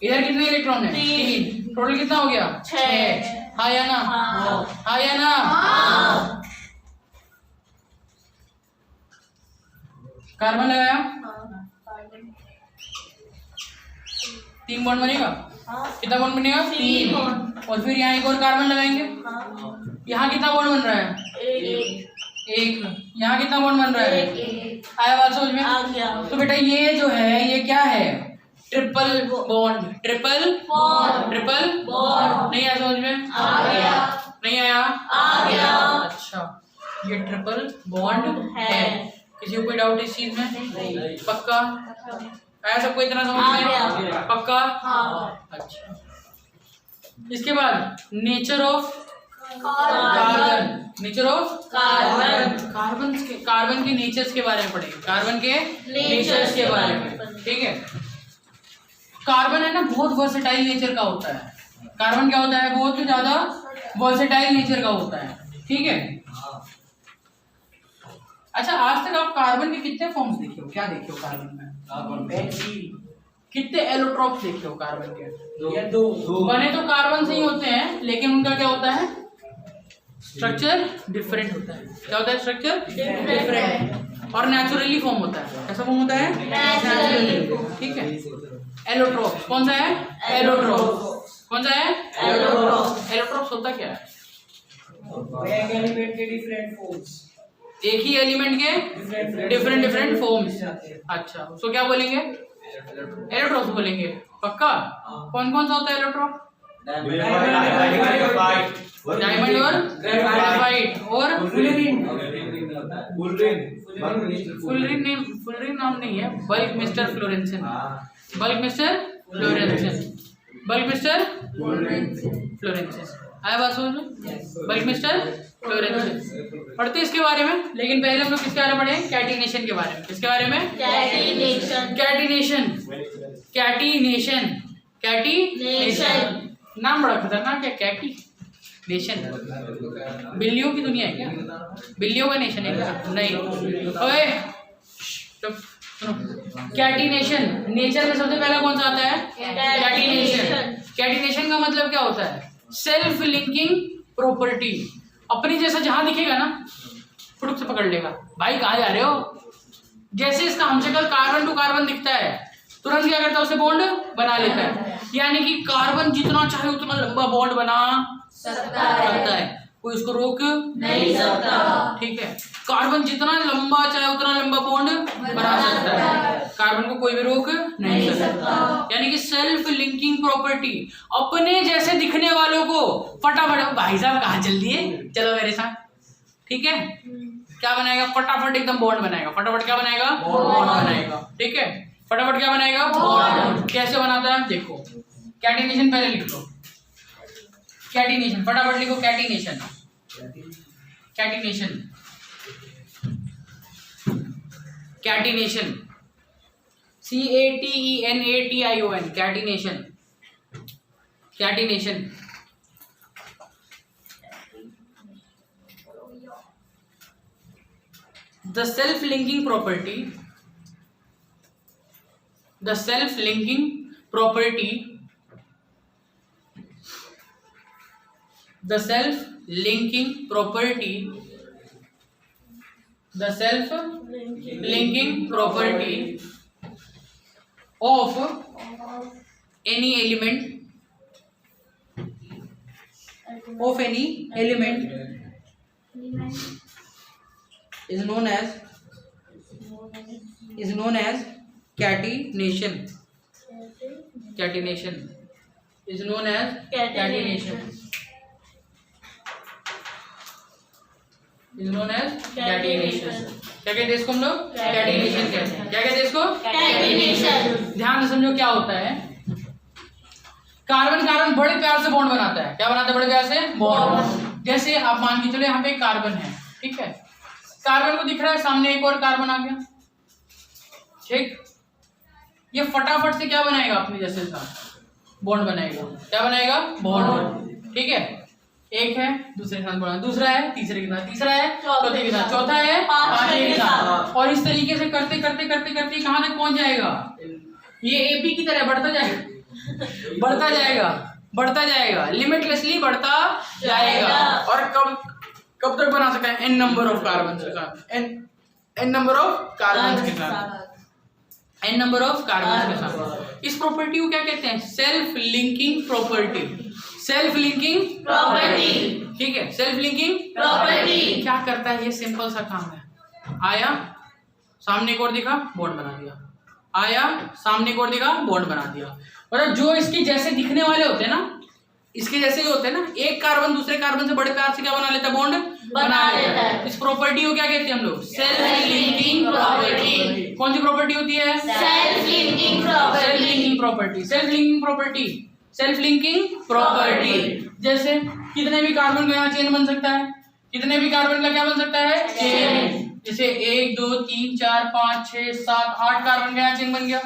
Speaker 1: इधर कितने इलेक्ट्रॉन है? 3। टोटल कितना हो गया? 6। हाँ या ना? हाँ या ना? कार्बन लगाया, 3 बॉन्ड बनेगा। कितना बॉन्ड बनेगा? 3। और फिर यहाँ एक और कार्बन लगाएंगे। यहाँ कितना बॉन्ड बन रहा है? 1। यहाँ कितना बॉन्ड बन रहा है? आया बात समझ में?
Speaker 2: आ गया।
Speaker 1: तो बेटा ये जो है ये क्या है? Triple bond. ट्रिपल बॉन्ड नहीं आया समझ में?
Speaker 2: आ गया।
Speaker 1: नहीं आया? आ गया। अच्छा ये ट्रिपल बॉन्ड है। किसी को कोई डाउट इस चीज में? नहीं। पक्का? आया सबको इतना समझ में? पक्का? अच्छा इसके बाद nature of carbon. Nature of carbon के नेचर्स के बारे में पढ़ेंगे। कार्बन के नेचर्स के बारे में। ठीक है। कार्बन है ना बहुत वर्सेटाइल नेचर का होता है। कार्बन क्या होता है? बहुत ही ज्यादा वर्सेटाइल नेचर का होता है। ठीक है। अच्छा, आज तक आप कार्बन के कितने फॉर्म्स देखे हो? क्या देखे हो कार्बन में? कितने एलोट्रॉप्स देखे हो कार्बन के?
Speaker 3: ये दो
Speaker 1: बने तो कार्बन से ही होते हैं, लेकिन उनका क्या होता है? स्ट्रक्चर डिफरेंट होता है। क्या होता है? Structure different. और नेचुरली फॉर्म होता है। कैसा फॉर्म होता है? नेचुरली। ठीक है। एलोट्रॉप्स कौन सा है? एलोट्रॉप्स कौन सा है? एलोट्रॉप्स होता क्या है?
Speaker 3: एक एलिमेंट के डिफरेंट फॉर्म्स,
Speaker 1: एक ही एलिमेंट के डिफरेंट फॉर्म्स। अच्छा, उसको क्या बोलेंगे? एलोट्रॉप्स बोलेंगे। पक्का? कौन कौन सा होता है एलोट्रॉप? डायमंड और ग्रेफाइट और फुलरिन नाम नहीं है, बल्क मिस्टर फ्लोरेंसन। बल्क मिस्टर फ्लोरेंसन आया बात समझ में? बल्क मिस्टर फ्लोरेंसन पढ़ते इसके बारे में, लेकिन पहले हम लोग किसके बारे में पढ़े? कैटिनेशन के बारे में। किसके बारे में? कैटिनेशन। नाम बड़ा खतरनाक है, कैटिनेशन। बिल्लियों की दुनिया है क्या? बिल्लियों का नेशन है क्या? नहीं। ओए कैटिनेशन। नेचर में सबसे पहला कौन सा आता है? कैटिनेशन। कैटिनेशन का मतलब क्या होता है? Self linking property. अपनी जैसा जहां दिखेगा ना, फुटक से पकड़ लेगा। भाई कहाँ जा रहे हो? जैसे इसका हमशक्ल कार्बन टू कार्बन दिखता है, तुरंत क्या करता है? उसे बॉन्ड बना लेता है। यानी कि कार्बन जितना चाहे उतना लंबा बॉन्ड बना सकता है, कोई उसको रोक नहीं सकता। ठीक है। कार्बन जितना लंबा चाहे उतना लंबा बॉन्ड बना सकता है, कार्बन को कोई भी रोक नहीं सकता। यानी कि सेल्फ लिंकिंग प्रॉपर्टी। अपने जैसे दिखने वालों को फटाफट, भाई साहब कहाँ चल दिए, चलो मेरे साथ। ठीक है। क्या बनाएगा? फटाफट एकदम बॉन्ड बनाएगा। फटाफट क्या बनाएगा? बॉन्ड बनाएगा। ठीक है। फटाफट क्या बनाएगा? बॉन्ड। कैसे बनाता है देखो। कैटिनेशन पहले लिख लो। कैटिनेशन फटाफट लिखो। Catenation CATENATION catenation. The self-linking property of any element is known as catenation. क्या कहते हैं इसको हम लोग? कैटिनेशन कहते हैं। क्या कहते हैं इसको? कैटिनेशन। ध्यान से समझो क्या होता है। कार्बन बड़े प्यार से बॉन्ड बनाता है। क्या बनाता है? बड़े प्यार से बॉन्ड। जैसे आप मान के चलो यहाँ पे एक कार्बन है। ठीक है। कार्बन को दिख रहा है सामने एक और कार्बन आ गया। ठीक। ये फटाफट से क्या बनाएगा? अपने जैसे साथ बॉन्ड बनाएगा। क्या बनाएगा? बॉन्ड। ठीक है। एक है दूसरे के साथ बॉन्ड, दूसरा है तीसरे के साथ, तीसरा है चौथे के साथ, चौथा है पांचवे के साथ। और इस तरीके से करते करते करते करते कहां तक पहुंच जाएगा? ये एपी की तरह बढ़ता जाएगा, लिमिटलेसली बढ़ता जाएगा। और कब तक बना सकता है? एन नंबर ऑफ कार्बन के साथ, एन नंबर ऑफ कार्बन के साथ। इस प्रॉपर्टी को क्या कहते हैं? Self linking property. ठीक है। सेल्फ लिंकिंग प्रॉपर्टी क्या करता है? ये सिंपल सा काम है। आया सामने एक और दिखा, बॉन्ड बना दिया। आया सामने एक और दिखा, बॉन्ड बना दिया। मतलब जो इसके जैसे दिखने वाले होते हैं ना, इसके जैसे जो होते हैं ना, एक कार्बन दूसरे कार्बन से बड़े प्यार से क्या बना लेता है? बॉन्ड बना लेता है। इस प्रॉपर्टी को क्या कहते हैं हम लोग? Self linking property. कौन सी प्रॉपर्टी होती है? Self linking property. जैसे कितने भी कार्बन का यहाँ चेन बन सकता है, कितने भी कार्बन का क्या बन सकता है? चेन। जैसे 1 2 3 4 5 6 7 8 कार्बन का यहाँ चेन बन गया।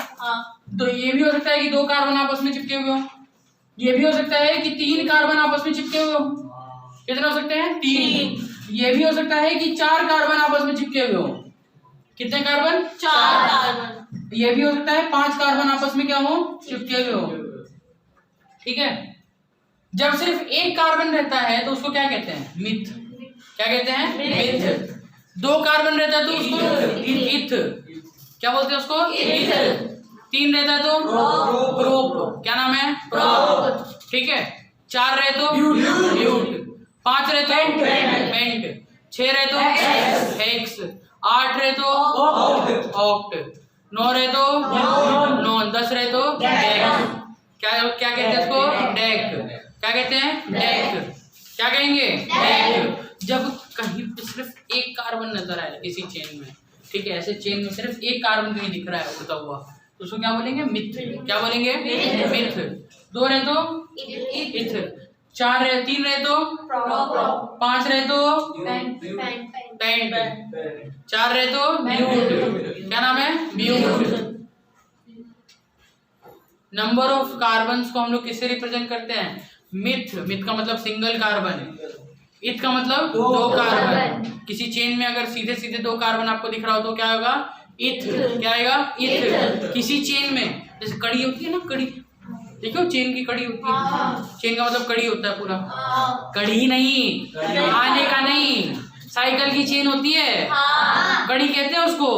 Speaker 1: तो ये भी हो सकता है कि 2 कार्बन आपस में चिपके हुए हो। ये भी हो सकता है कि 3 कार्बन आपस में चिपके हुए हो। कितने हो सकते हैं? 3। ये भी हो सकता है कि 4 कार्बन आपस में चिपके हुए हो। कितने कार्बन?
Speaker 2: 4 कार्बन।
Speaker 1: ये भी हो सकता है 5 कार्बन आपस में क्या हो? चिपके हुए हो। ठीक है। जब सिर्फ एक कार्बन रहता है तो उसको क्या कहते हैं? मिथ। क्या कहते हैं? मिथ। 2 कार्बन रहता है तो उसको इथ। क्या बोलते हैं उसको? इथ। 3 रहता है तो प्रोप। क्या नाम है? प्रोप। ठीक है। 4 रहे तो ब्यूट। 5 रहे तो पेंट। 6 रहे तो हेक्स। 8 रहे तो ऑक्ट। 9 रहे तो नॉन। 10 रहे तो डेक। क्या कहते हैं इसको? डेक। क्या कहते हैं? डेक। क्या कहेंगे? डेक। जब कहीं पे सिर्फ एक कार्बन नजर आए इसी चेन में, ठीक है, ऐसे चेन में सिर्फ एक कार्बन कहीं दिख रहा है उड़ता हुआ, तो उसको क्या बोलेंगे? मिथ। क्या बोलेंगे? मिथ। 2 रहे तो इथ। 4 रहे, 3 रहे तो 5 रहे तो पेंट। 4 रहे तो ब्यूट। क्या नाम है? ब्यूट। नंबर ऑफ कार्बन को हम लोग किससे रिप्रेजेंट करते हैं? मिथ। मिथ का मतलब सिंगल कार्बन। इथ का मतलब 2 कार्बन। किसी चेन में अगर सीधे सीधे 2 कार्बन आपको दिख रहा हो तो क्या होगा? इथ। क्या आएगा? इथ। किसी चेन में जैसे कड़ी होती है ना, कड़ी देखो, चेन की कड़ी होती है। चेन का मतलब कड़ी होता है पूरा। कड़ी नहीं, आने का नहीं, साइकिल की चेन होती है, कड़ी कहते हैं उसको।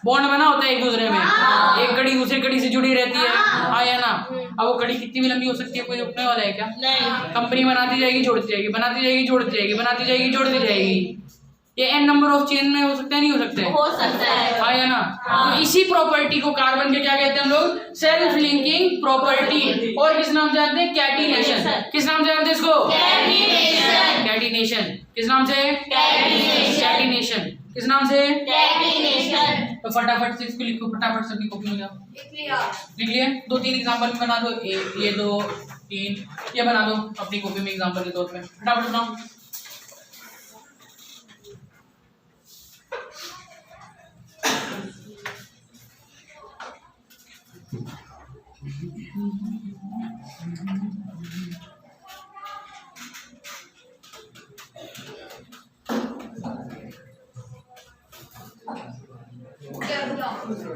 Speaker 1: बॉन्ड बना होता है एक दूसरे में, एक कड़ी दूसरी कड़ी से जुड़ी रहती है। हाँ या ना? अब वो कड़ी कितनी भी लंबी हो सकती है, कोई रुकने वाला है क्या?
Speaker 2: नहीं।
Speaker 1: कंपनी बनाती जाएगी, जोड़ती जाएगी, बनाती जाएगी, जोड़ती जाएगी, बनाती जाएगी, जोड़ती जाएगी। ये n नंबर ऑफ चेन में हो सकता है, नहीं हो सकते?
Speaker 2: हो सकता है।
Speaker 1: हाँ या ना? तो इसी प्रॉपर्टी को कार्बन के क्या कहते हैं हम लोग? Self linking property. और किस नाम से जानते हैं? कैटिनेशन। किस नाम से जानते हैं इसको?
Speaker 2: कैटिनेशन।
Speaker 1: कैटिनेशन। किस नाम से? कैटिनेशन। किस नाम से?
Speaker 2: कैटिनेशन।
Speaker 1: तो फटाफट से इसको लिखो, फटाफट से अपनी कॉपी में जाओ, लिख लिए। 2-3 एग्जांपल बना दो, ये 2 3 ये बना दो अपनी कॉपी में एग्जांपल के तौर पे, फटाफट बनाओ।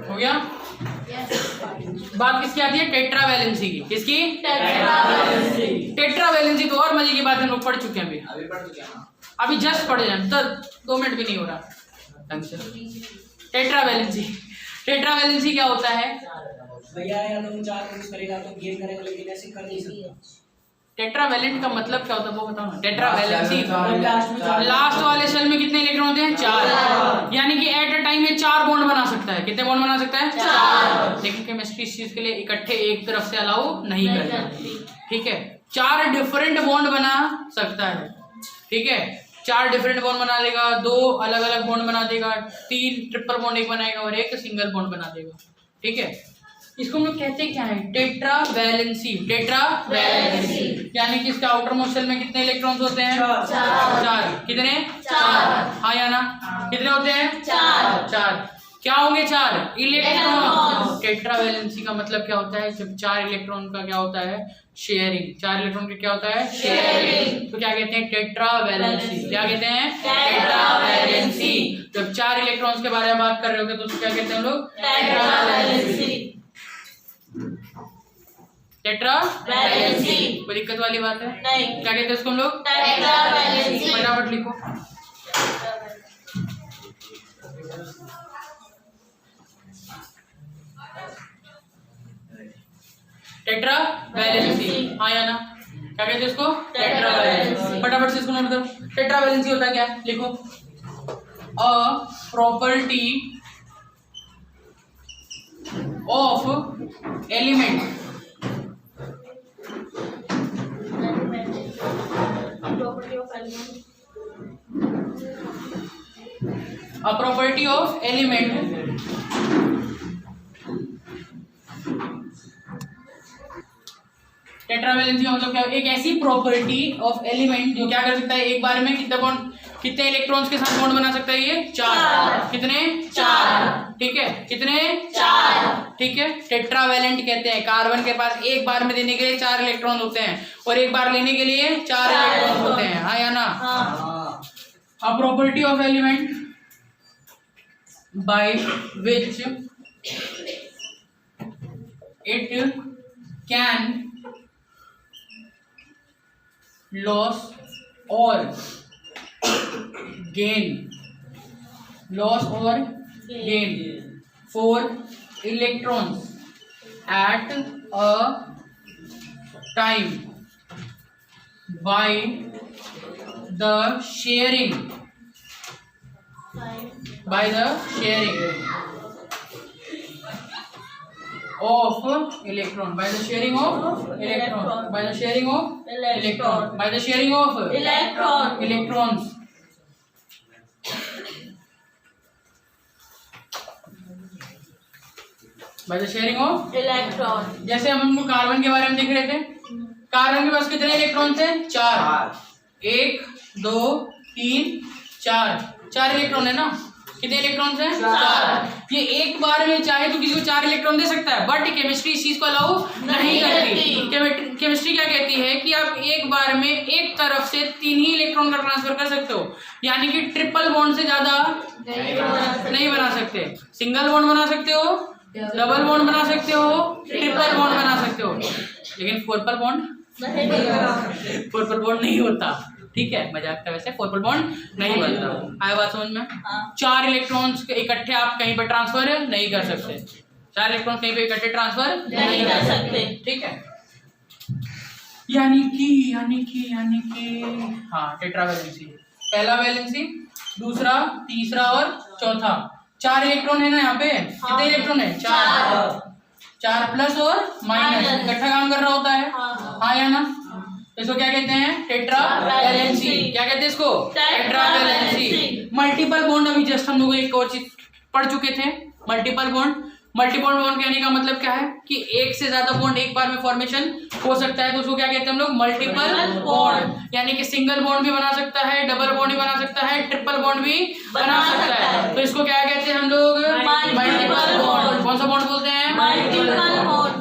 Speaker 1: हो गया? बात किसकी आती है? टेट्रावैलेंसी की। किसकी? टेट्रावैलेंसी तो और मजे की बात हम लोग पढ़ चुके हैं, अभी जस्ट पढ़े हैं, तो 2 मिनट भी नहीं हो रहा ढंग से। टेट्रावैलेंसी। टेट्रावैलेंसी क्या होता है
Speaker 3: भैया? या तो 4 यूज करेगा तो गेन करेगा, लेकिन ऐसे कर नहीं सकता।
Speaker 1: टेट्रावैलेंट का मतलब क्या होता है वो बताओ ना। टेट्रावैलेंसी,
Speaker 3: लास्ट
Speaker 1: लास्ट वाले शेल में कितने इलेक्ट्रॉन होते हैं? 4। यानी कि एट अ टाइम ये 4 बॉन्ड बना सकता है। कितने बॉन्ड बना सकता है? 4। लेकिन केमिस्ट्री इस चीज के लिए इकट्ठे एक तरफ से अलाउ नहीं करती। ठीक है, 4 डिफरेंट बॉन्ड बना सकता है। ठीक है, 4 डिफरेंट बॉन्ड बना देगा, 2 अलग अलग बॉन्ड बना देगा, 3 ट्रिपल बॉन्ड एक बनाएगा और 1 सिंगल बॉन्ड बना देगा। ठीक है, इसको हम लोग कहते हैं क्या है? टेट्रावैलेंसी। टेट्रावैलेंसी यानी कि इसका आउटर मोस्ट शेल में कितने इलेक्ट्रॉन्स होते हैं? 4। कितने? 4। हाँ या ना? कितने होते हैं? 4। क्या होंगे? 4 इलेक्ट्रॉन। टेट्रावैलेंसी का मतलब क्या होता है? जब 4 इलेक्ट्रॉन का क्या होता है? शेयरिंग। 4 इलेक्ट्रॉन का क्या होता है? शेयरिंग। तो क्या कहते हैं? टेट्रावैलेंसी। क्या कहते हैं? टेट्रावैलेंसी। जब 4 इलेक्ट्रॉन्स के बारे में बात कर रहे होगे तो उसको क्या कहते हैं हम लोग?
Speaker 2: टेट्रावैलेंसी।
Speaker 1: टेट्रावैलेंसी। कोई दिक्कत वाली बात है?
Speaker 2: नहीं।
Speaker 1: क्या कहते हैं इसको हम लोग?
Speaker 2: टेट्रावैलेंसी।
Speaker 1: फटाफट लिखो। टेट्रावैलेंसी। हाँ या ना? क्या कहते हैं इसको? टेट्रावैलेंसी। फटाफट से इसको नोट करो। टेट्रावैलेंसी होता क्या? लिखो, a property of element a property of element tetravalency का मतलब क्या? एक ऐसी प्रॉपर्टी ऑफ एलिमेंट जो क्या कर सकता है? एक बार में कितने बॉन्ड, कितने इलेक्ट्रॉन्स के साथ बॉन्ड बना सकता है? ये 4। कितने? 4। ठीक है, कितने? 4। ठीक है, टेट्रावैलेंट कहते हैं कार्बन के पास एक बार में देने के लिए 4 इलेक्ट्रॉन होते हैं और एक बार लेने के लिए 4 इलेक्ट्रॉन होते हैं। हाँ या ना? A property of element by which it can lose or gain for electrons at a time by the sharing of electron by the sharing of electrons by the sharing of
Speaker 2: electron.
Speaker 1: जैसे हम लोग carbon के बारे में देख रहे थे, carbon के पास कितने इलेक्ट्रॉन थे? 4, 1 2 3 4 इलेक्ट्रॉन है ना। कितने इलेक्ट्रॉन हैं? 4। ये एक बार में चाहे तो किसी को 4 इलेक्ट्रॉन दे सकता है, बट केमिस्ट्री इस चीज को अलाउ नहीं करती। केमिस्ट्री क्या कहती है कि आप एक बार में एक तरफ से 3 ही इलेक्ट्रॉन का ट्रांसफर कर सकते हो, यानी कि ट्रिपल बॉन्ड से ज्यादा नहीं बना सकते। सिंगल बॉन्ड बना सकते हो, डबल बॉन्ड बना सकते हो, ट्रिपल बॉन्ड बना सकते हो, लेकिन फोरपल बॉन्ड नहीं होता। ठीक है, मजाक का वैसे फोरपल बॉन्ड नहीं बनता। आया बात समझ में? 4 इलेक्ट्रॉन्स इकट्ठे आप कहीं पर ट्रांसफर नहीं कर सकते। 4 इलेक्ट्रॉन कहीं पे इकट्ठे ट्रांसफर नहीं कर सकते। ठीक है, यानी कि हाँ, टेट्रावैलेंसी, पहला वैलेंसी, दूसरा, तीसरा और चौथा। 4 इलेक्ट्रॉन है ना यहाँ पे। कितने इलेक्ट्रॉन है? 4 प्लस और माइनस इकट्ठा काम कर रहा होता है। हाँ या ना? इसको क्या कहते हैं? टेट्रावैलेंसी। क्या कहते हैं इसको? टेट्रावैलेंसी। मल्टीपल बॉन्ड अभी जस्ट हम लोग एक और चीज पढ़ चुके थे, मल्टीपल बॉन्ड। मल्टीपल बॉन्ड कहने का मतलब क्या है कि एक से ज्यादा बॉन्ड एक बार में फॉर्मेशन हो सकता है, तो उसको क्या कहते हैं हम लोग? Multiple bond. यानी कि सिंगल बॉन्ड भी बना सकता है, डबल बॉन्ड भी बना सकता है, ट्रिपल बॉन्ड भी बना सकता है। तो इसको क्या कहते हैं हम लोग? Multiple bond. कौन सा बॉन्ड बोलते हैं?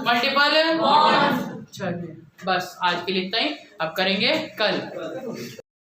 Speaker 1: Multiple bond. चलिए, बस आज के लिए इतना ही, अब करेंगे कल।